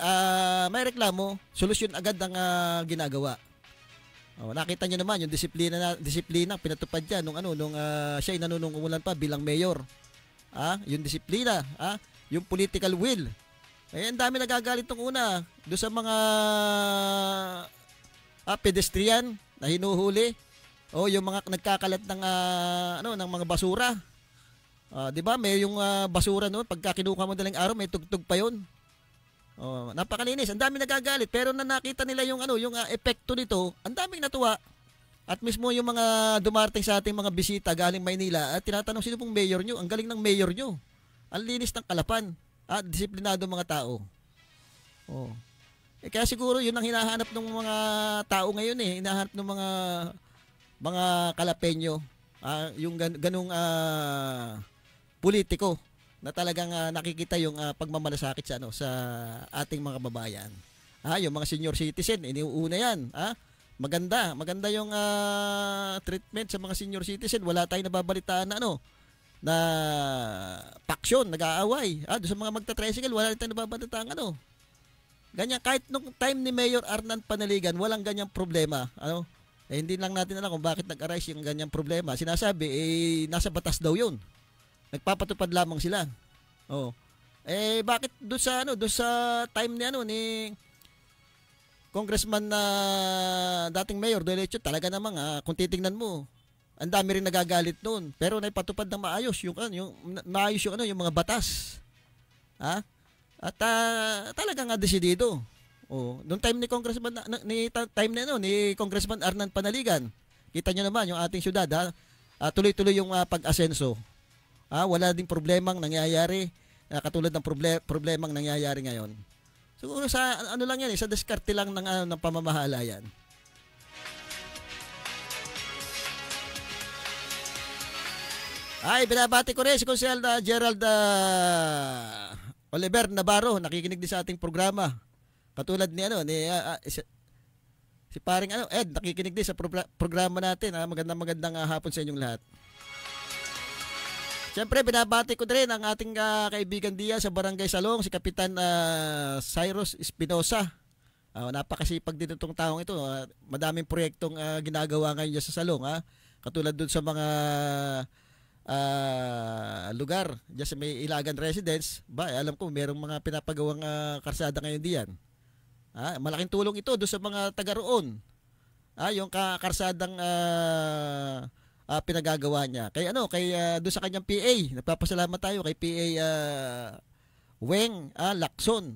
may reklamo, solusyon agad ang ginagawa. Nakita niyo naman yung disiplina pinatupad niya nung siya ay nanunungkulan pa bilang mayor. Yung disiplina, yung political will. Ang dami nagagalit nung una doon sa mga pedestrian na hinuhuli. O yung mga nagkakalat ng ng mga basura. 'Di ba? May yung basura noon pagka kinuha mo daling araw, may tugtog pa 'yon. Napakalinis. Ang dami nagagalit pero na nakita nila yung yung epekto nito, ang daming natuwa. At mismo yung mga dumarating sa ating mga bisita galing Maynila at tinatanong sino pong mayor nyo. Ang galing ng mayor nyo. Ang linis ng Kalapan. At disiplinado mga tao. Kaya siguro yun ang hinahanap ng mga tao ngayon eh. Hinahanap ng mga Kalapenyo. Yung ganung politiko na talagang nakikita yung pagmamalasakit sa ating mga babayan. Yung mga senior citizen, iniuuna yan. Maganda yung treatment sa mga senior citizen. Wala tayong nababalitaan na paksyon, nag-aaway. Doon sa mga magta-tricycle, wala tayong nababalitaan ganyan. Kahit nung time ni Mayor Arnan Panaligan, walang ganyang problema. Hindi lang natin alam kung bakit nag-arise yung ganyang problema. Sinasabi, nasa batas daw yun. Nagpapatupad lamang sila. Bakit doon sa time ni Congressman na dating Mayor Delecho, talaga namang kung titingnan mo, ang dami rin nagagalit noon. Pero naipatupad ng maayos yung maayos yung mga batas. At talaga nga desidido. Noong time ni Congressman ni Congressman Arnan Panaligan, kita niyo naman yung ating syudad, tuloy-tuloy yung pag-asenso. Wala ding problemang nangyayari katulad ng problemang nangyayari ngayon. Siguro sa lang yan, sa diskarte lang ng pamamahala yan. Binabati ko rin si Consel Gerald Oliver Navarro, nakikinig din sa ating programa. Katulad ni si paring Ed, nakikinig din sa programa natin. Magandang hapon sa inyong lahat. Siyempre, binabati ko rin ang ating kaibigan diyan sa Barangay Salong, si Kapitan Cyrus Espinosa. Napakasipag din itong taong ito. Madaming proyektong ginagawa ngayon sa Salong. Katulad dun sa mga lugar diyan sa may Ilagan Residence. Alam ko, merong mga pinapagawang karsada ngayon diyan. Malaking tulong ito doon sa mga taga roon. Yung karsadang pinagagawa niya. Kay doon sa kanyang PA, nagpapasalamat tayo kay PA Weng Lacson.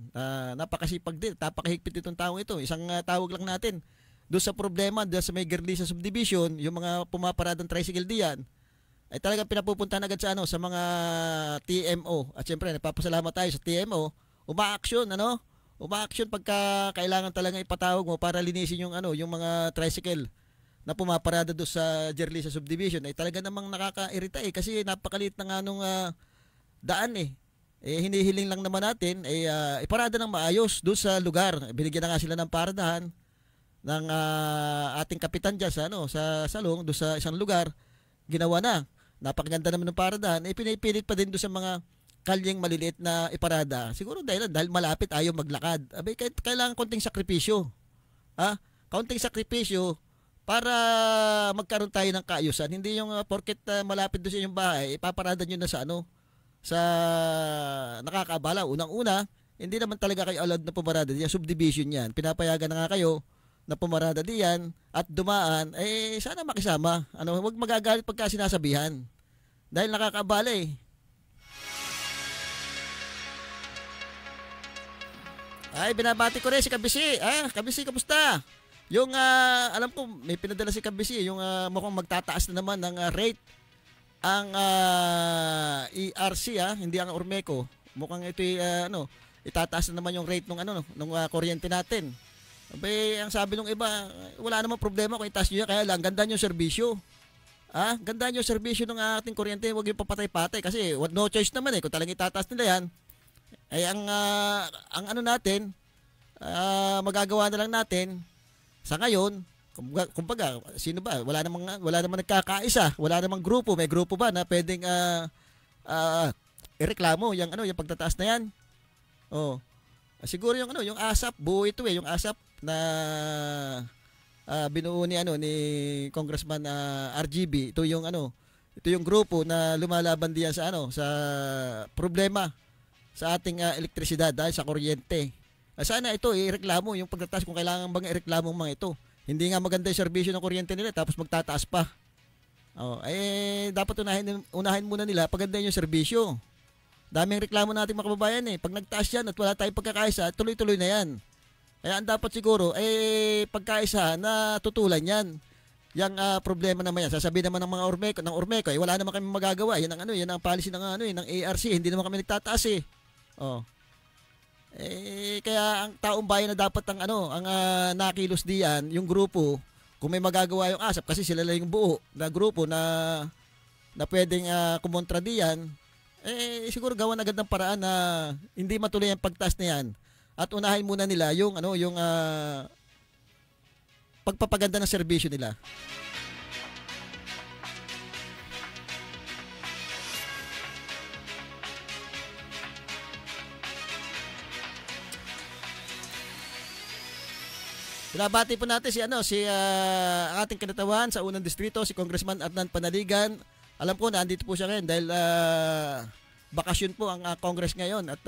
Napakasipag din, napakahigpit itong taong ito. Isang tawag lang natin doon sa problema doon sa may Gerlisa Subdivision, yung mga pumaparadang tricycle diyan, ay talagang pinapupuntahan agad sa mga TMO. At syempre, nagpapasalamat tayo sa TMO. Uma-action pagka kailangan talaga ipatawag mo para linisin yung mga tricycle na pumaparada doon sa Gerlisa Subdivision. Ay talaga namang nakakairita kasi napakaliit na nga nung daan hinihiling lang naman natin iparada ng maayos doon sa lugar. Binigyan na nga sila ng paradahan ng ating kapitan dyan sa Salong, doon sa isang lugar. Ginawa na. Napakaganda naman ng paradahan. Pinipilit pa din doon sa mga kalyeng maliliit na iparada. Siguro dahil malapit, ayaw maglakad. Kailangan konting sakripisyo. Konting sakripisyo para magkaroon tayo ng kaayusan. Hindi yung porket malapit doon sa inyong bahay, ipaparada nyo na sa nakakaabala. Unang-una, hindi naman talaga kayo allowed na pumarada diyan. Subdivision yan. Pinapayagan na nga kayo na pumarada diyan at dumaan. Sana makisama. Huwag magagalit pagka sinasabihan. Dahil nakakaabala binabati ko rin si Kabisi. Kabisi, kamusta? Yung alam ko may pinadala si Kabisi, yung mukhang magtataas na naman ng rate ang ERC hindi ang Ormeco. Mukhang ito itataas na naman yung rate nung kuryente natin. Ang sabi nung iba, wala namang problema kung itaas niyo, kaya lang ganda niyo serbisyo. Ganda niyo serbisyo ng ating kuryente, huwag yung papatay-patay kasi no choice naman kung talagang itataas nila yan. Ang natin, magagawa na lang natin sa ngayon, kumbaga, sino ba? Wala namang nagkakaisa, wala namang grupo, may grupo ba na pwedeng ireklamo yung pagtataas na yan? Siguro yung ASAP, buo ito yung ASAP na binuo ni Congressman RGB. Ito yung grupo na lumalaban diyan sa problema sa ating elektrisidad dahil sa kuryente. Sana ito ireklamo yung pagtataas kung kailangan bang ireklamo mga ito. Hindi nga maganda yung serbisyo ng kuryente nila tapos magtataas pa. Dapat unahin muna nila pagandahin yung serbisyo. Daming reklamo nating mga kababayan Pag nagtaas yan at wala tayong pagkakaisa, tuloy-tuloy na yan. Kaya ang dapat siguro, pagkaisa na tutulan yan. Yang problema naman yan. Sasabihin naman ng mga Ormeco, wala naman kami magagawa. Yan ang policy ng ARC. Hindi naman kami nagtataas kaya ang taong bayan na dapat ang nakilos diyan, yung grupo, kung may magagawa yung ASAP kasi sila lang yung buo na grupo na pwedeng kumontra diyan, siguro gawan agad ng paraan na hindi matuloy ang pagtaas na yan at unahin muna nila yung pagpapaganda ng serbisyo nila. Binabati po natin ang ating kinatawan sa unang distrito, si Congressman Adnan Panaligan. Alam ko na andito po siya ngayon dahil bakasyon po ang Congress ngayon at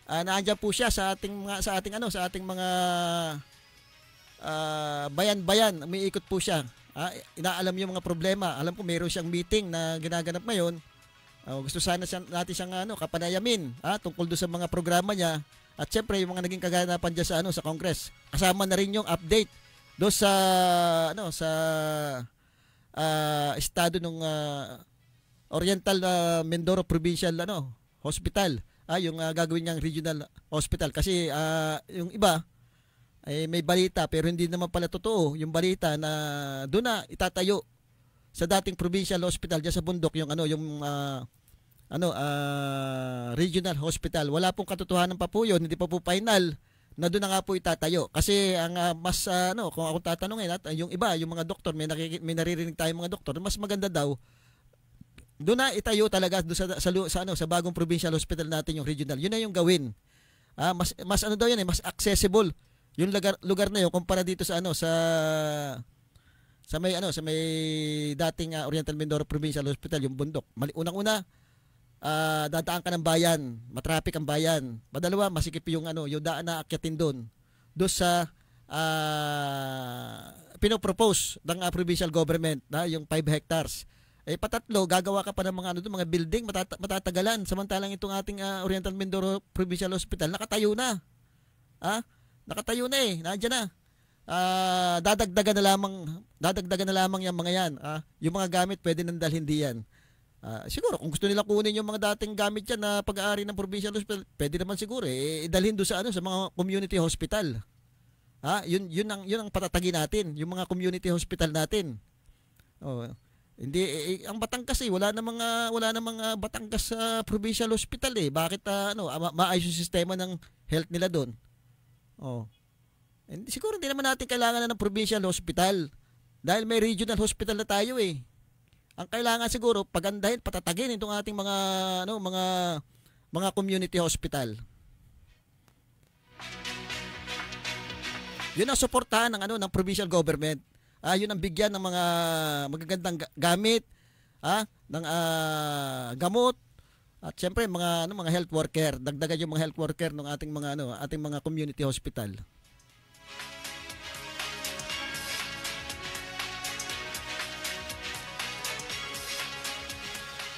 naandiyan po siya sa ating mga bayan-bayan. Umiikot po siya. Inaalam yung mga problema. Alam ko mayroon siyang meeting na ginaganap ngayon. Gusto sana natin siyang kapanayamin tungkol doon sa mga programa niya. At syempre yung mga naging kaganapan diyan sa Congress. Kasama na rin yung update do sa estado ng Oriental Mindoro Provincial Hospital. Yung gagawin niyang regional hospital kasi yung iba ay may balita pero hindi naman pala totoo yung balita na doon na itatayo sa dating provincial hospital diyan sa bundok yung regional hospital. Wala pong katotohanan pa po yun, hindi pa po final na doon na nga po itatayo. Kasi ang mas kung ako tatanungin yung iba, yung mga doktor, may naririnig tayong mga doktor, mas maganda daw doon na itayo talaga doon sa bagong provincial hospital natin yung regional. Yun na yung gawin. Mas daw yan mas accessible yung lugar na yun kumpara dito sa may dating Oriental Mindoro Provincial Hospital, yung bundok. Unang-una, dadaan ka ng bayan, matraffic ang bayan. Padalawa, masikip yung daan na akyatin doon sa pinopropose ng provincial government na yung 5 hectares. Patatlo, gagawa ka pa ng mga building, matatagalan. Samantalang itong ating Oriental Mindoro Provincial Hospital nakatayo na. Nakatayo na nandiyan na. Dadagdagan na lamang yung mga yan. Yung mga gamit pwede nang dalhin diyan. Siguro kung gusto nila kunin yung mga dating gamit yan na pag-aari ng provincial hospital, pwede naman siguro idalhin doon sa mga community hospital. Yun ang patatagin natin, yung mga community hospital natin. Hindi ang Batangas wala namang Batangas provincial hospital Bakit maayos yung sistema ng health nila doon? Siguro hindi naman natin kailangan na ng provincial hospital dahil may regional hospital na tayo Ang kailangan siguro pagandahin, patatagin itong ating mga community hospital. Yun ang suportahan ng provincial government. Yun ang bigyan ng mga magagandang gamit, ng gamot at syempre mga health worker. Dagdagan yung mga health worker ng ating mga community hospital.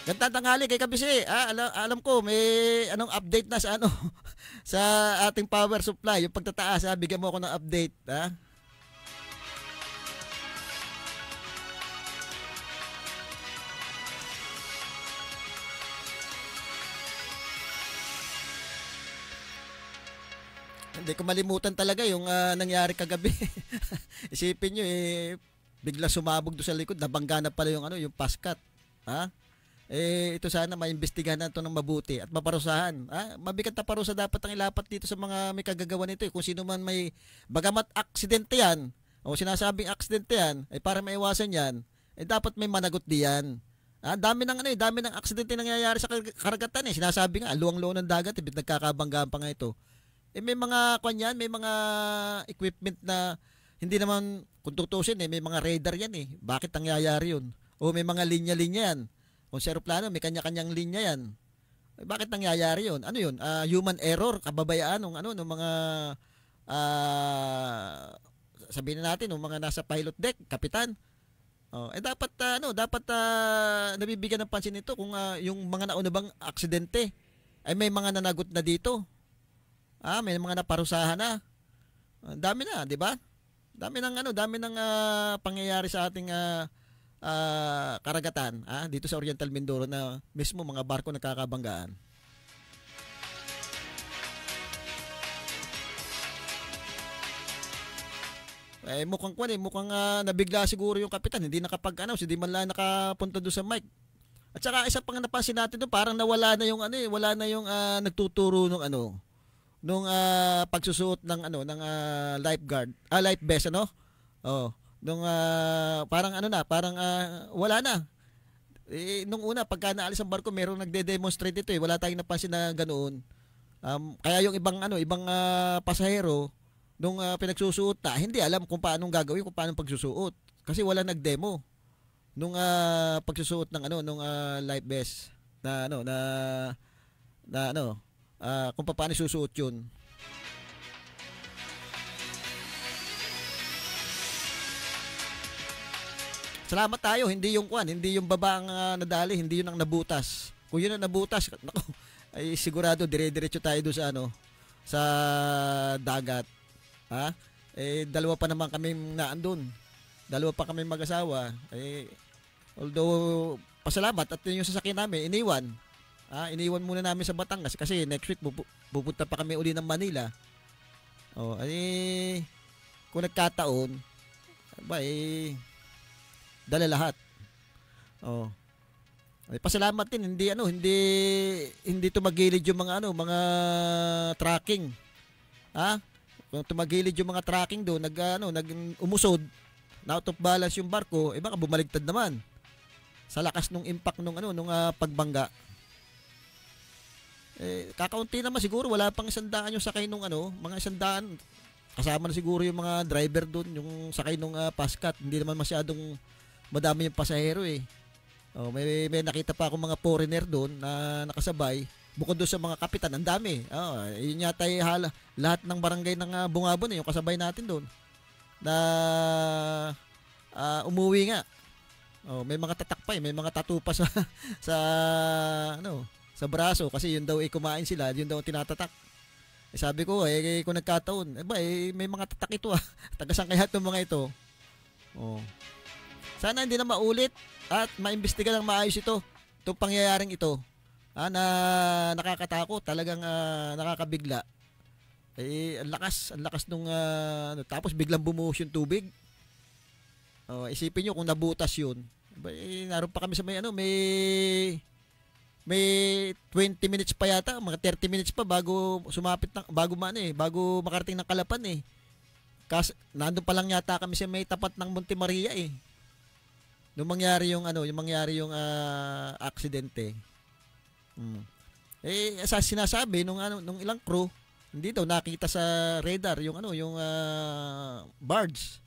Gandang tanghali kay Kabisi. Alam ko may update na sa sa ating power supply, yung pagtataas. Bigyan mo ako ng update, Hindi ko malimutan talaga yung nangyari kagabi. Isipin nyo bigla sumabog doon sa likod, nabangga na pala yung paskat. Ito sana maimbestigahan na ito ng mabuti at maparusahan. Mabigat na parusa dapat ang ilapat dito sa mga may kagagawa nito. Kung sino man may bagamat aksidente yan o sinasabing aksidente yan, para maiwasan yan, dapat may managot diyan. Dami ng aksidente nangyayari sa karagatan Sinasabi nga, luwang-luwang ng dagat, nagkakabanggaan pa nga ito. May mga may mga equipment na hindi naman, kung tutusin may mga radar yan Bakit nangyayari yun? O may mga linya-linya yan. Kung sa aeroplano, may kanya-kanyang linya yan. Bakit nangyayari yun? Ano yun? Human error, kababayaan ng mga sabihin na natin yung mga nasa pilot deck, kapitan. Dapat nabibigyan ng pansin nito kung yung mga nauna bang aksidente ay may mga nanagot na dito. May mga naparusahan na. Dami na, 'di ba? Dami ng pangyayari sa ating karagatan, dito sa Oriental Mindoro na mismo mga barko nagkakabanggaan. Mukhang nabigla siguro yung kapitan, hindi nakapag-announce, hindi man lang nakapunta doon sa mic. At saka isa pang napansin natin doon, parang nawala na yung wala na yung nagtuturo nung pagsusuot ng lifeguard, life vest parang wala na. Nung una pagka naalis ang barko, merong nagde-demonstrate ito wala tayong napansin na ganoon. Kaya yung ibang pasahero nung pinagsusuot hindi alam kung paano gagawin, kung paano pagsusuot kasi wala nag-demo nung pagsusuot ng life vest kung paano susuot yun. Salamat tayo, hindi yung baba ang nadali, hindi yun ang nabutas. Kung yun ang nabutas, naku, ay sigurado dire-diretso tayo doon sa dagat. Dalawa pa naman kami naandun. Dalawa pa kami mag-asawa. Although pasalamat at yung sasakyan namin iniwan. Iniwan muna namin sa Batangas kasi next week pupunta pa kami uli ng Manila. Kung nagkataon, dala lahat. Pasalamat din, hindi tumagilid yung mga tracking. Kung tumagilid yung mga tracking doon, umusod, na out of balance yung barko, baka bumaligtad naman sa lakas nung impact nung pagbangga. Kakaunti naman siguro, wala pang 100 yung sakay nung mga 100. Kasama na siguro yung mga driver doon, yung sakay nung paskat. Hindi naman masyadong madami yung pasahero may nakita pa ako mga foreigner doon na nakasabay. Bukod doon sa mga kapitan, ang dami. Yun yata lahat ng barangay ng Bungabon yung kasabay natin doon na umuwi nga. May mga tatak pa may mga tattoo pa sa braso kasi yun daw kumain sila, yun daw tinatatak. Sabi ko kung nagkataon, may mga tatak ito Taga-saan kaya itong mga ito? Sana hindi na maulit at maimbestiga ng maayos itong pangyayaring ito. Na nakakatakot, talagang nakakabigla. Ang lakas nung tapos biglang bumuhos yung tubig. Isipin niyo kung nabutas yun. Naroon pa kami sa may 20 minutes pa yata, mga 30 minutes pa bago sumapit bago makarating ng Kalapan Kasi nandoon pa lang yata kami sa may tapat ng Monte Maria Nung mangyari yung aksidente. Sa sinasabi nung ilang crew, hindi daw nakita sa radar yung barge.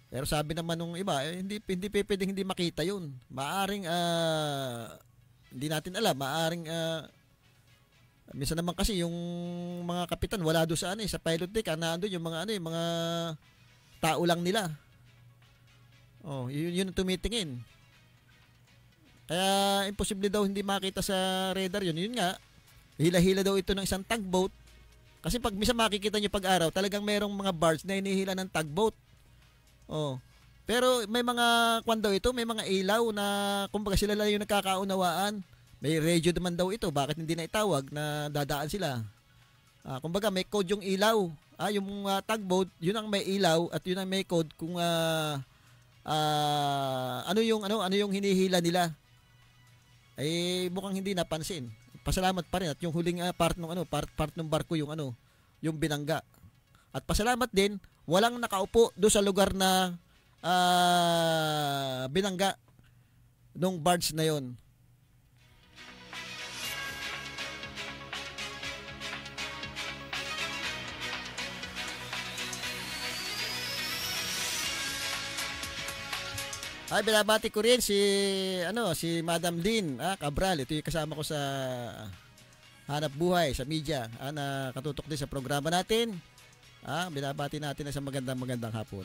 Pero sabi naman nung iba, hindi pwedeng hindi makita yun. Maaring hindi natin alam, maaring minsan naman kasi yung mga kapitan wala doon sa pilot deck, nandoon yung mga tao lang nila. Yun ang tumitingin. Kaya imposible daw hindi makita sa radar yun. Yun nga, hila-hila daw ito ng isang tugboat. Kasi pag misa makikita nyo pag-araw, talagang merong mga barge na hinihila ng tugboat. Pero may mga kwan daw ito, may mga ilaw na kumbaga sila lang yung nagkakaunawaan. May radio naman daw ito, bakit hindi na itawag na dadaan sila. Kumbaga may code yung ilaw. Yung tugboat, yun ang may ilaw at yun ang may code kung ano yung hinihila nila. Mukhang hindi napansin. Pasalamat pa rin at yung huling part ng barko yung binangga. At pasalamat din walang nakaupo do sa lugar na binangga nung barge na yon. Binabati ko rin si Madam Lynn Cabral. Ito yung kasama ko sa Hanap Buhay sa media na katutok din sa programa natin. Binabati natin na sa magandang hapon.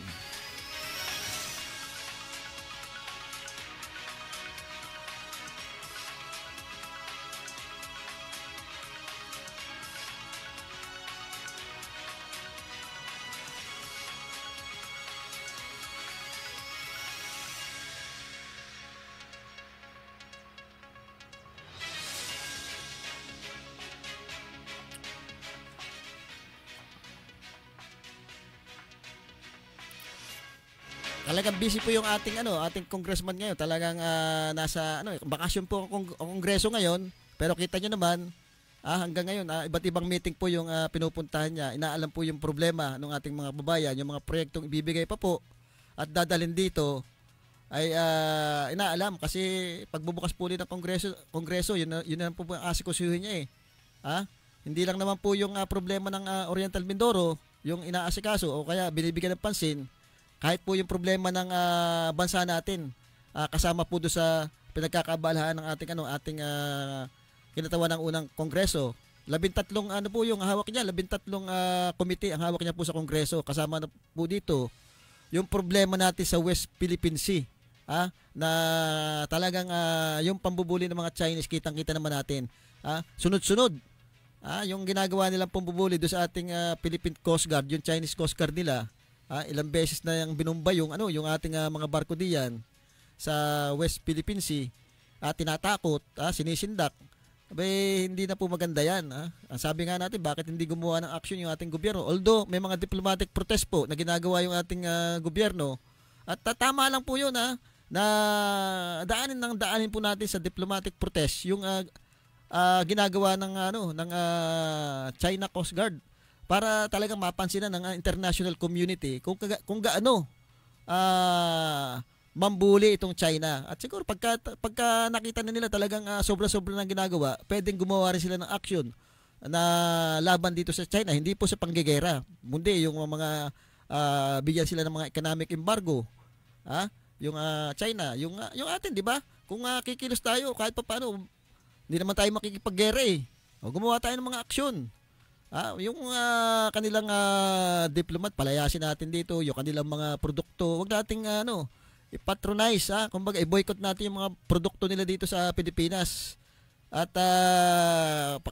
Talagang busy po yung ating congressman ngayon. Talagang nasa bakasyon po ang kongreso ngayon. Pero kita nyo naman, hanggang ngayon, iba't ibang meeting po yung pinupuntahan niya. Inaalam po yung problema ng ating mga babayan, yung mga proyektong ibibigay pa po at dadalhin dito ay inaalam kasi pagbubukas po ulit ng kongreso, yun na po ang asikusuhin niya Hindi lang naman po yung problema ng Oriental Mindoro yung inaasikaso o kaya binibigyan ng pansin. Kahit po yung problema ng bansa natin, kasama po doon sa pinagkakaabalahan ng ating kinatawan ng unang kongreso. 13 po yung hawak niya, 13 komite ang hawak niya po sa kongreso. Kasama na po dito yung problema natin sa West Philippine Sea. Na talagang yung pambubuli ng mga Chinese, kitang-kita naman natin. Sunod-sunod. Yung ginagawa nilang pambubuli doon sa ating Philippine Coast Guard, yung Chinese Coast Guard nila. Ilang beses na yung binumba yung ating mga barko diyan sa West Philippine Sea, tinatakot, sinisindak. Hindi na po maganda yan. Sabi nga natin, bakit hindi gumawa ng action yung ating gobyerno? Although may mga diplomatic protest po na ginagawa yung ating gobyerno, at tama lang po yun na daanin po natin sa diplomatic protest yung ginagawa ng China Coast Guard, para talagang mapansinan ng international community kung gaano mambuli itong China. At siguro pagka nakita na nila talagang sobra-sobra ng ginagawa, pwedeng gumawa rin sila ng action na laban dito sa China, hindi po sa panggigera. Mundi yung mga bigyan sila ng mga economic embargo. Yung China, yung atin, di ba? Kung kikilos tayo kahit paano, hindi naman tayo makikipaggera gumawa tayo ng mga aksyon. Yung kanilang diplomat, palayasin natin dito, yung kanilang mga produkto, wag nating i-patronize, kumbaga i-boycott natin yung mga produkto nila dito sa Pilipinas. At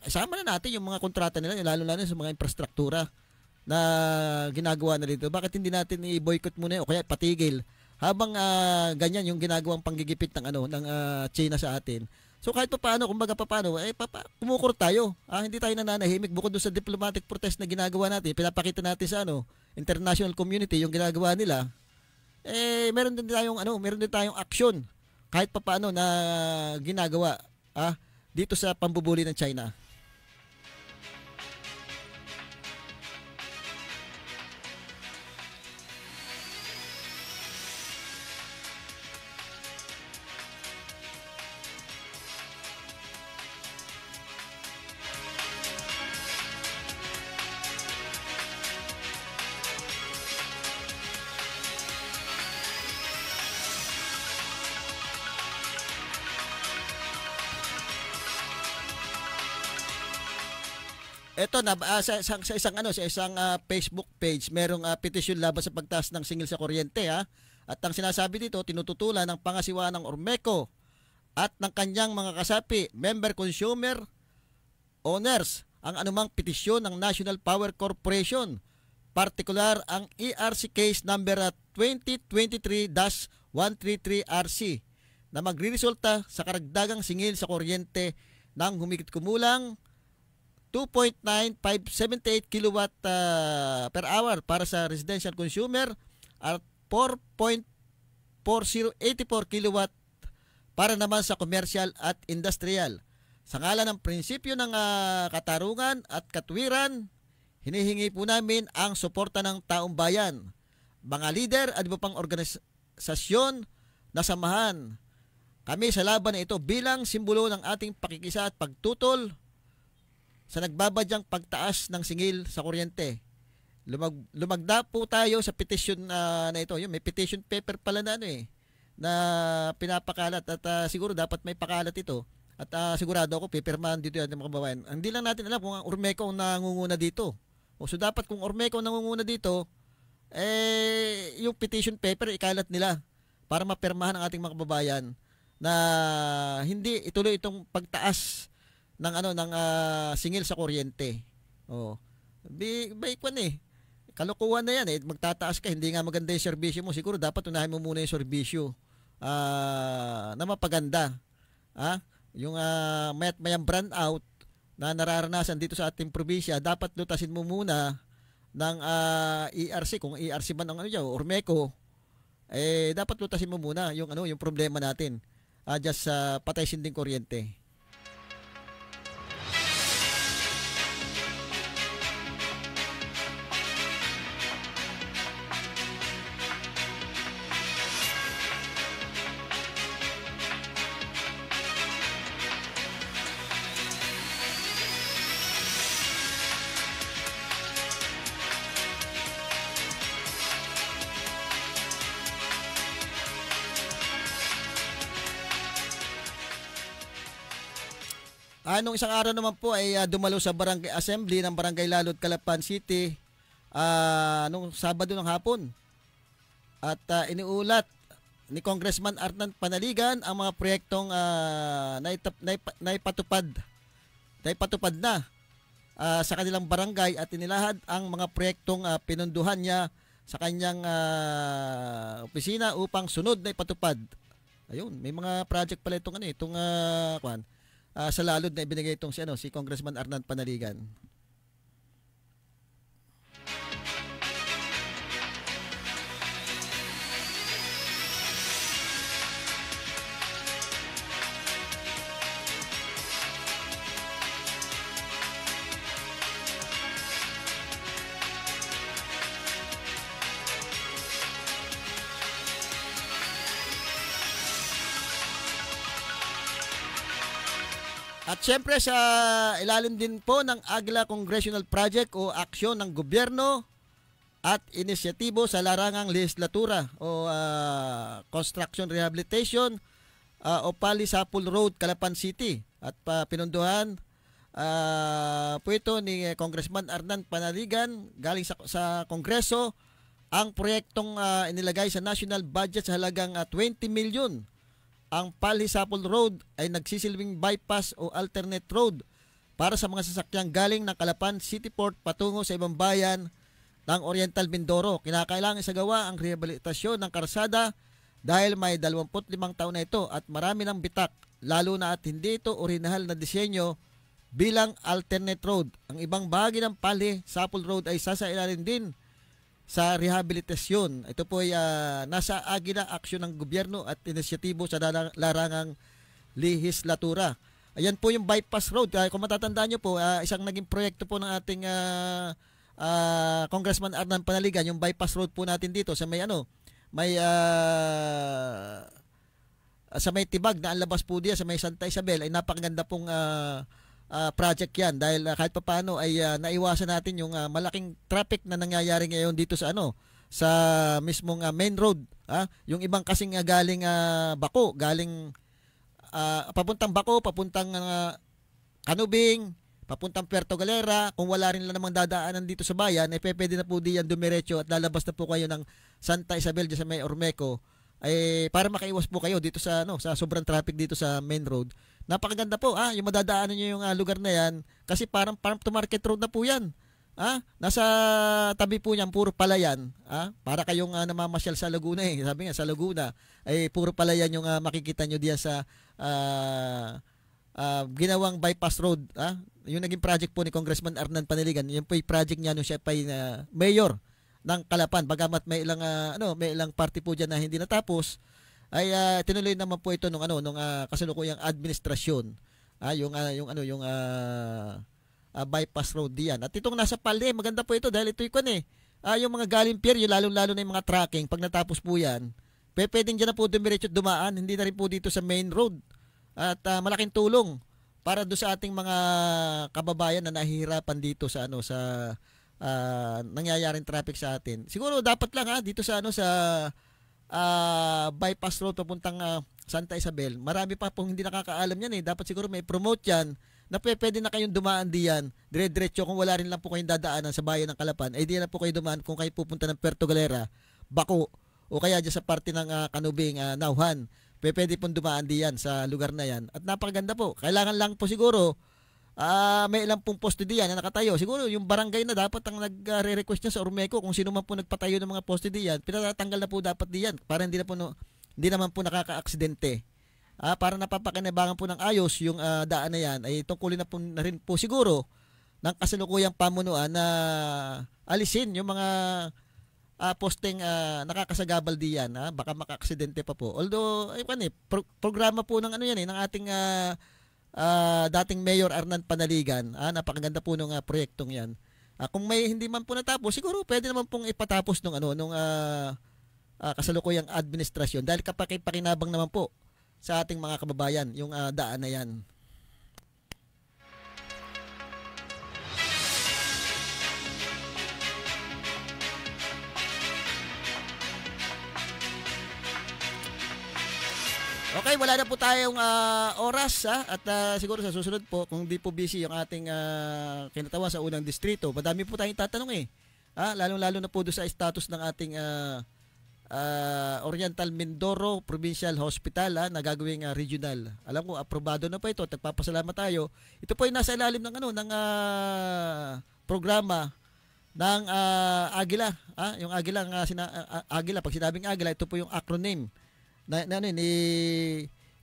isama na natin yung mga kontrata nila, lalo sa mga infrastruktura na ginagawa na dito. Bakit hindi natin i-boycott muna o kaya patigil habang ganyan yung ginagawang panggigipit ng China sa atin. So kahit paano, kumbaga kumukuro tayo. Hindi tayo nananahimik bukod doon sa diplomatic protest na ginagawa natin. Pinapakita natin sa international community yung ginagawa nila. Meron din tayong action kahit paano na ginagawa dito sa pambubuli ng China. Ito na sa isang Facebook page, merong petisyon laban sa pagtaas ng singil sa kuryente At ang sinasabi dito, tinututulan ng pangasiwaan ng Ormeco at ng kanyang mga kasapi, member consumer owners, ang anumang petisyon ng National Power Corporation, partikular ang ERC case number 2023-133RC na magriresulta sa karagdagang singil sa kuryente ng humigit kumulang 2.9578 kilowatt per hour para sa residential consumer at 4.4084 kilowatt para naman sa commercial at industrial. Sa ngalan ng prinsipyo ng katarungan at katwiran, hinihingi po namin ang suporta ng taong bayan, mga lider at iba pang organisasyon na samahan kami sa laban na ito bilang simbolo ng ating pakikisa at pagtutol sa nagbabadyang pagtaas ng singil sa kuryente. Lumagda po tayo sa petition na ito. May petition paper pala na na pinapakalat at siguro dapat may pakalat ito. At sigurado ako pipirmahan dito yan ng mga kababayan. Hindi lang natin alam kung ang Ormeco ang nangunguna dito. So dapat kung Ormeco nangunguna dito, yung petition paper ikalat nila para mapirmahan ng ating mga kababayan na hindi ituloy itong pagtaas ng singil sa kuryente. Kwan kalokohan na yan magtataas ka, hindi nga maganda yung serbisyo mo, siguro dapat unahin mo muna yung serbisyo na mapaganda. Yung mayang brand out na nararanasan dito sa ating probinsya, dapat lutasin mo muna ng ERC, kung ERC man ang Ormeco, dapat lutasin mo muna yung yung problema natin just sa patay sinding kuryente. Nung isang araw naman po ay dumalo sa Barangay Assembly ng Barangay Lalod, Calapan City nung Sabado ng hapon. At iniulat ni Congressman Arnan Panaligan ang mga proyektong naipatupad na sa kanilang barangay at inilahad ang mga proyektong pinunduhan niya sa kanyang opisina upang sunod na ipatupad. Ayun, may mga project pala itong sa Lalod na ibinigay itong si Congressman Arnan Panaligan. At syempre sa ilalim din po ng AGLA Congressional Project o aksyon ng gobyerno at inisyatibo sa larangang legislatura o Construction Rehabilitation o Palisapul Road, Calapan City. At pinunduhan po ito ni Congressman Arnan Panaligan galing sa Kongreso ang proyektong inilagay sa national budget sa halagang 20 million. Ang Palisapul Road ay nagsisilbing bypass o alternate road para sa mga sasakyang galing ng Calapan City Port patungo sa ibang bayan ng Oriental Mindoro. Kinakailangan isagawa ang rehabilitasyon ng karsada dahil may 25 taon na ito at marami ng bitak, lalo na at hindi ito orihinal na disenyo bilang alternate road. Ang ibang bahagi ng Palisapul Road ay sasailalim din sa rehabilitasyon. Ito po ay nasa agila aksyon ng gobyerno at inisyatibo sa larangang lehislatura. Ayan po yung bypass road. Kung matatandaan nyo po, isang naging proyekto po ng ating Congressman Arnan Panaligan, yung bypass road po natin dito sa may sa may Tibag na ang labas po diya sa may Santa Isabel ay napakaganda pong project yan dahil kahit papaano ay naiwasan natin yung malaking traffic na nangyayari ngayon dito sa sa mismong main road. Yung ibang kasing galing Bako, galing papuntang Bako, papuntang Canubing, papuntang Puerto Galera, kung wala rin lang namang dadaanan dito sa bayan, ay pwede na po diyan dumiretso at lalabas na po kayo ng Santa Isabel dyan sa may Ormeco, ay para makaiwas po kayo dito sa sa sobrang traffic dito sa main road. Napakaganda po yung madadaanan niyo yung lugar na yan kasi parang farm to market road na po yan. Nasa tabi po niyan puro palayan. Para kayong namamasyal sa Laguna Sabi nga sa Laguna ay puro palayan yung makikita niyo diyan sa ginawang bypass road. Yung naging project po ni Congressman Arnan Panaligan, yun po yung project niya nung siya pa mayor ng Calapan. Bagamat may ilang party po diyan na hindi natapos, ay tinuloy naman po ito nung kasalukuyang administrasyon. Yung bypass road diyan. At itong nasa Palde, maganda po ito dahil ito yung mga galing pier, yung lalo na yung mga tracking, pag natapos po yan, pwedeng dyan na po dumiretso at dumaan, hindi na rin po dito sa main road. At malaking tulong para do sa ating mga kababayan na nahihirapan dito sa nangyayaring traffic sa atin. Siguro dapat lang dito sa bypass road papuntang Santa Isabel. Marami pa pong hindi nakakaalam yan Dapat siguro may promote yan na pwede na kayong dumaan diyan, dire-diretso kung wala rin lang po kayong dadaanan sa bayan ng Calapan, ay di na po kayo dumaan kung kayo pupunta ng Puerto Galera, Bako, o kaya dyan sa parte ng Kanubing, Nauhan. Pwede pong dumaan diyan sa lugar na yan. At napakaganda po. Kailangan lang po siguro, may ilang pong poste diyan na nakatayo. Siguro yung barangay na dapat ang nagre-request niya sa Ormeco, kung sino man po nagpatayo ng mga poste diyan, pinatatanggal na po dapat diyan para hindi naman po nakaka-aksidente. Para napapakinabangan po ng ayos yung daan na yan, ay tungkulin na rin po siguro ng kasalukuyang pamunuan na alisin yung mga posteng nakakasagabal diyan, baka maka-aksidente pa po. Although programa po ng ng ating dating Mayor Arnan Panaligan, napakaganda po ng proyektong 'yan. Kung may hindi man po natapos, siguro pwede naman pong ipatapos nung kasalukuyang administrasyon dahil kapakipakinabang naman po sa ating mga kababayan yung daan na 'yan. Okay, wala na po tayong oras at siguro sa susunod po, kung di po busy yung ating kinatawa sa unang distrito, madami po tayong tatanong lalong-lalo na po doon sa status ng ating Oriental Mindoro Provincial Hospital na gagawing regional. Alam ko, aprobado na po ito. Nagpapasalamat tayo. Ito po ay nasa ilalim ng programa ng Agila. Yung Agila, Agila, pag sinabing Agila, ito po yung acronym ni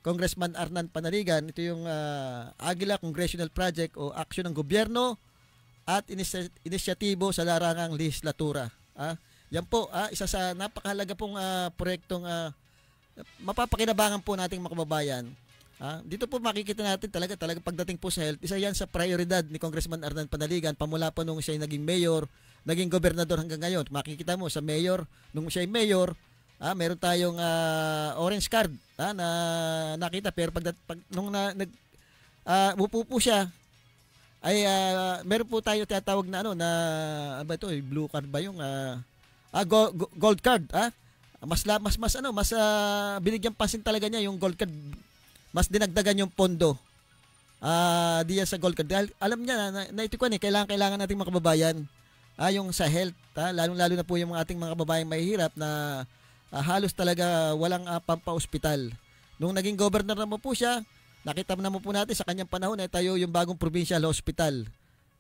Congressman Arnan Panaligan. Ito yung Agila Congressional Project o aksyon ng gobyerno at inisyatibo sa larangang legislatura. Yan po, isa sa napakahalaga pong proyektong mapapakinabangan po nating mga kababayan. Dito po makikita natin talaga pagdating po sa health, isa yan sa prioridad ni Congressman Arnan Panaligan pamula po nung siya naging mayor, naging gobernador hanggang ngayon. Makikita mo sa mayor, nung siya ay mayor, meron tayong orange card na nakita, pero nung upo po siya ay meron po tayo tinatawag na blue card ba yung gold card. Mas binigyan pansin talaga niya yung gold card, mas dinagdagan yung pondo diyan sa gold card dahil alam niya na ito kailangan nating mga kababayan yung sa health, lalo na po yung ating mga kababayan mahihirap na halos talaga walang pampa-ospital. Nung naging governor naman po siya, nakita naman po natin sa kanyang panahon na tayo yung bagong provincial hospital.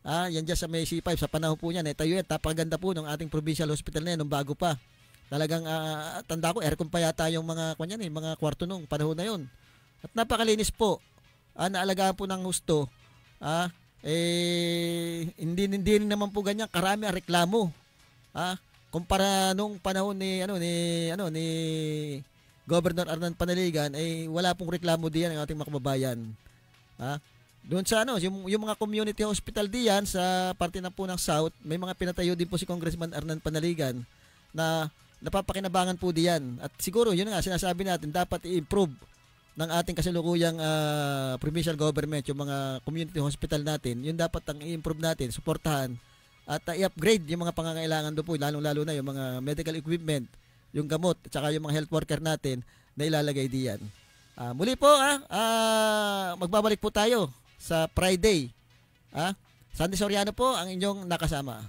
Yan dyan sa May C5, sa panahon po niya, tayo yan. Tapaganda po ng ating provincial hospital na yan, nung bago pa. Talagang, tanda ko, aircon pa yata yung mga kwarto nung panahon na yun. At napakalinis po, naalagaan po ng husto. Hindi naman po ganyan, karami ang reklamo. Kumpara nung panahon ni Governor Arnan Panaligan, wala pong reklamo diyan ng ating mga kababayan. Doon sa yung mga community hospital diyan sa parte na po ng South, may mga pinatayo din po si Congressman Arnan Panaligan na napapakinabangan po diyan. At siguro yun nga sinasabi natin, dapat i-improve ng ating kasalukuyang provincial government yung mga community hospital natin. Yun dapat ang i-improve natin, suportahan at i-upgrade yung mga pangangailangan doon po, lalong-lalo na yung mga medical equipment, yung gamot, at saka yung mga health worker natin na ilalagay diyan. Muli po, magbabalik po tayo sa Friday. Sandy Soriano po ang inyong nakasama.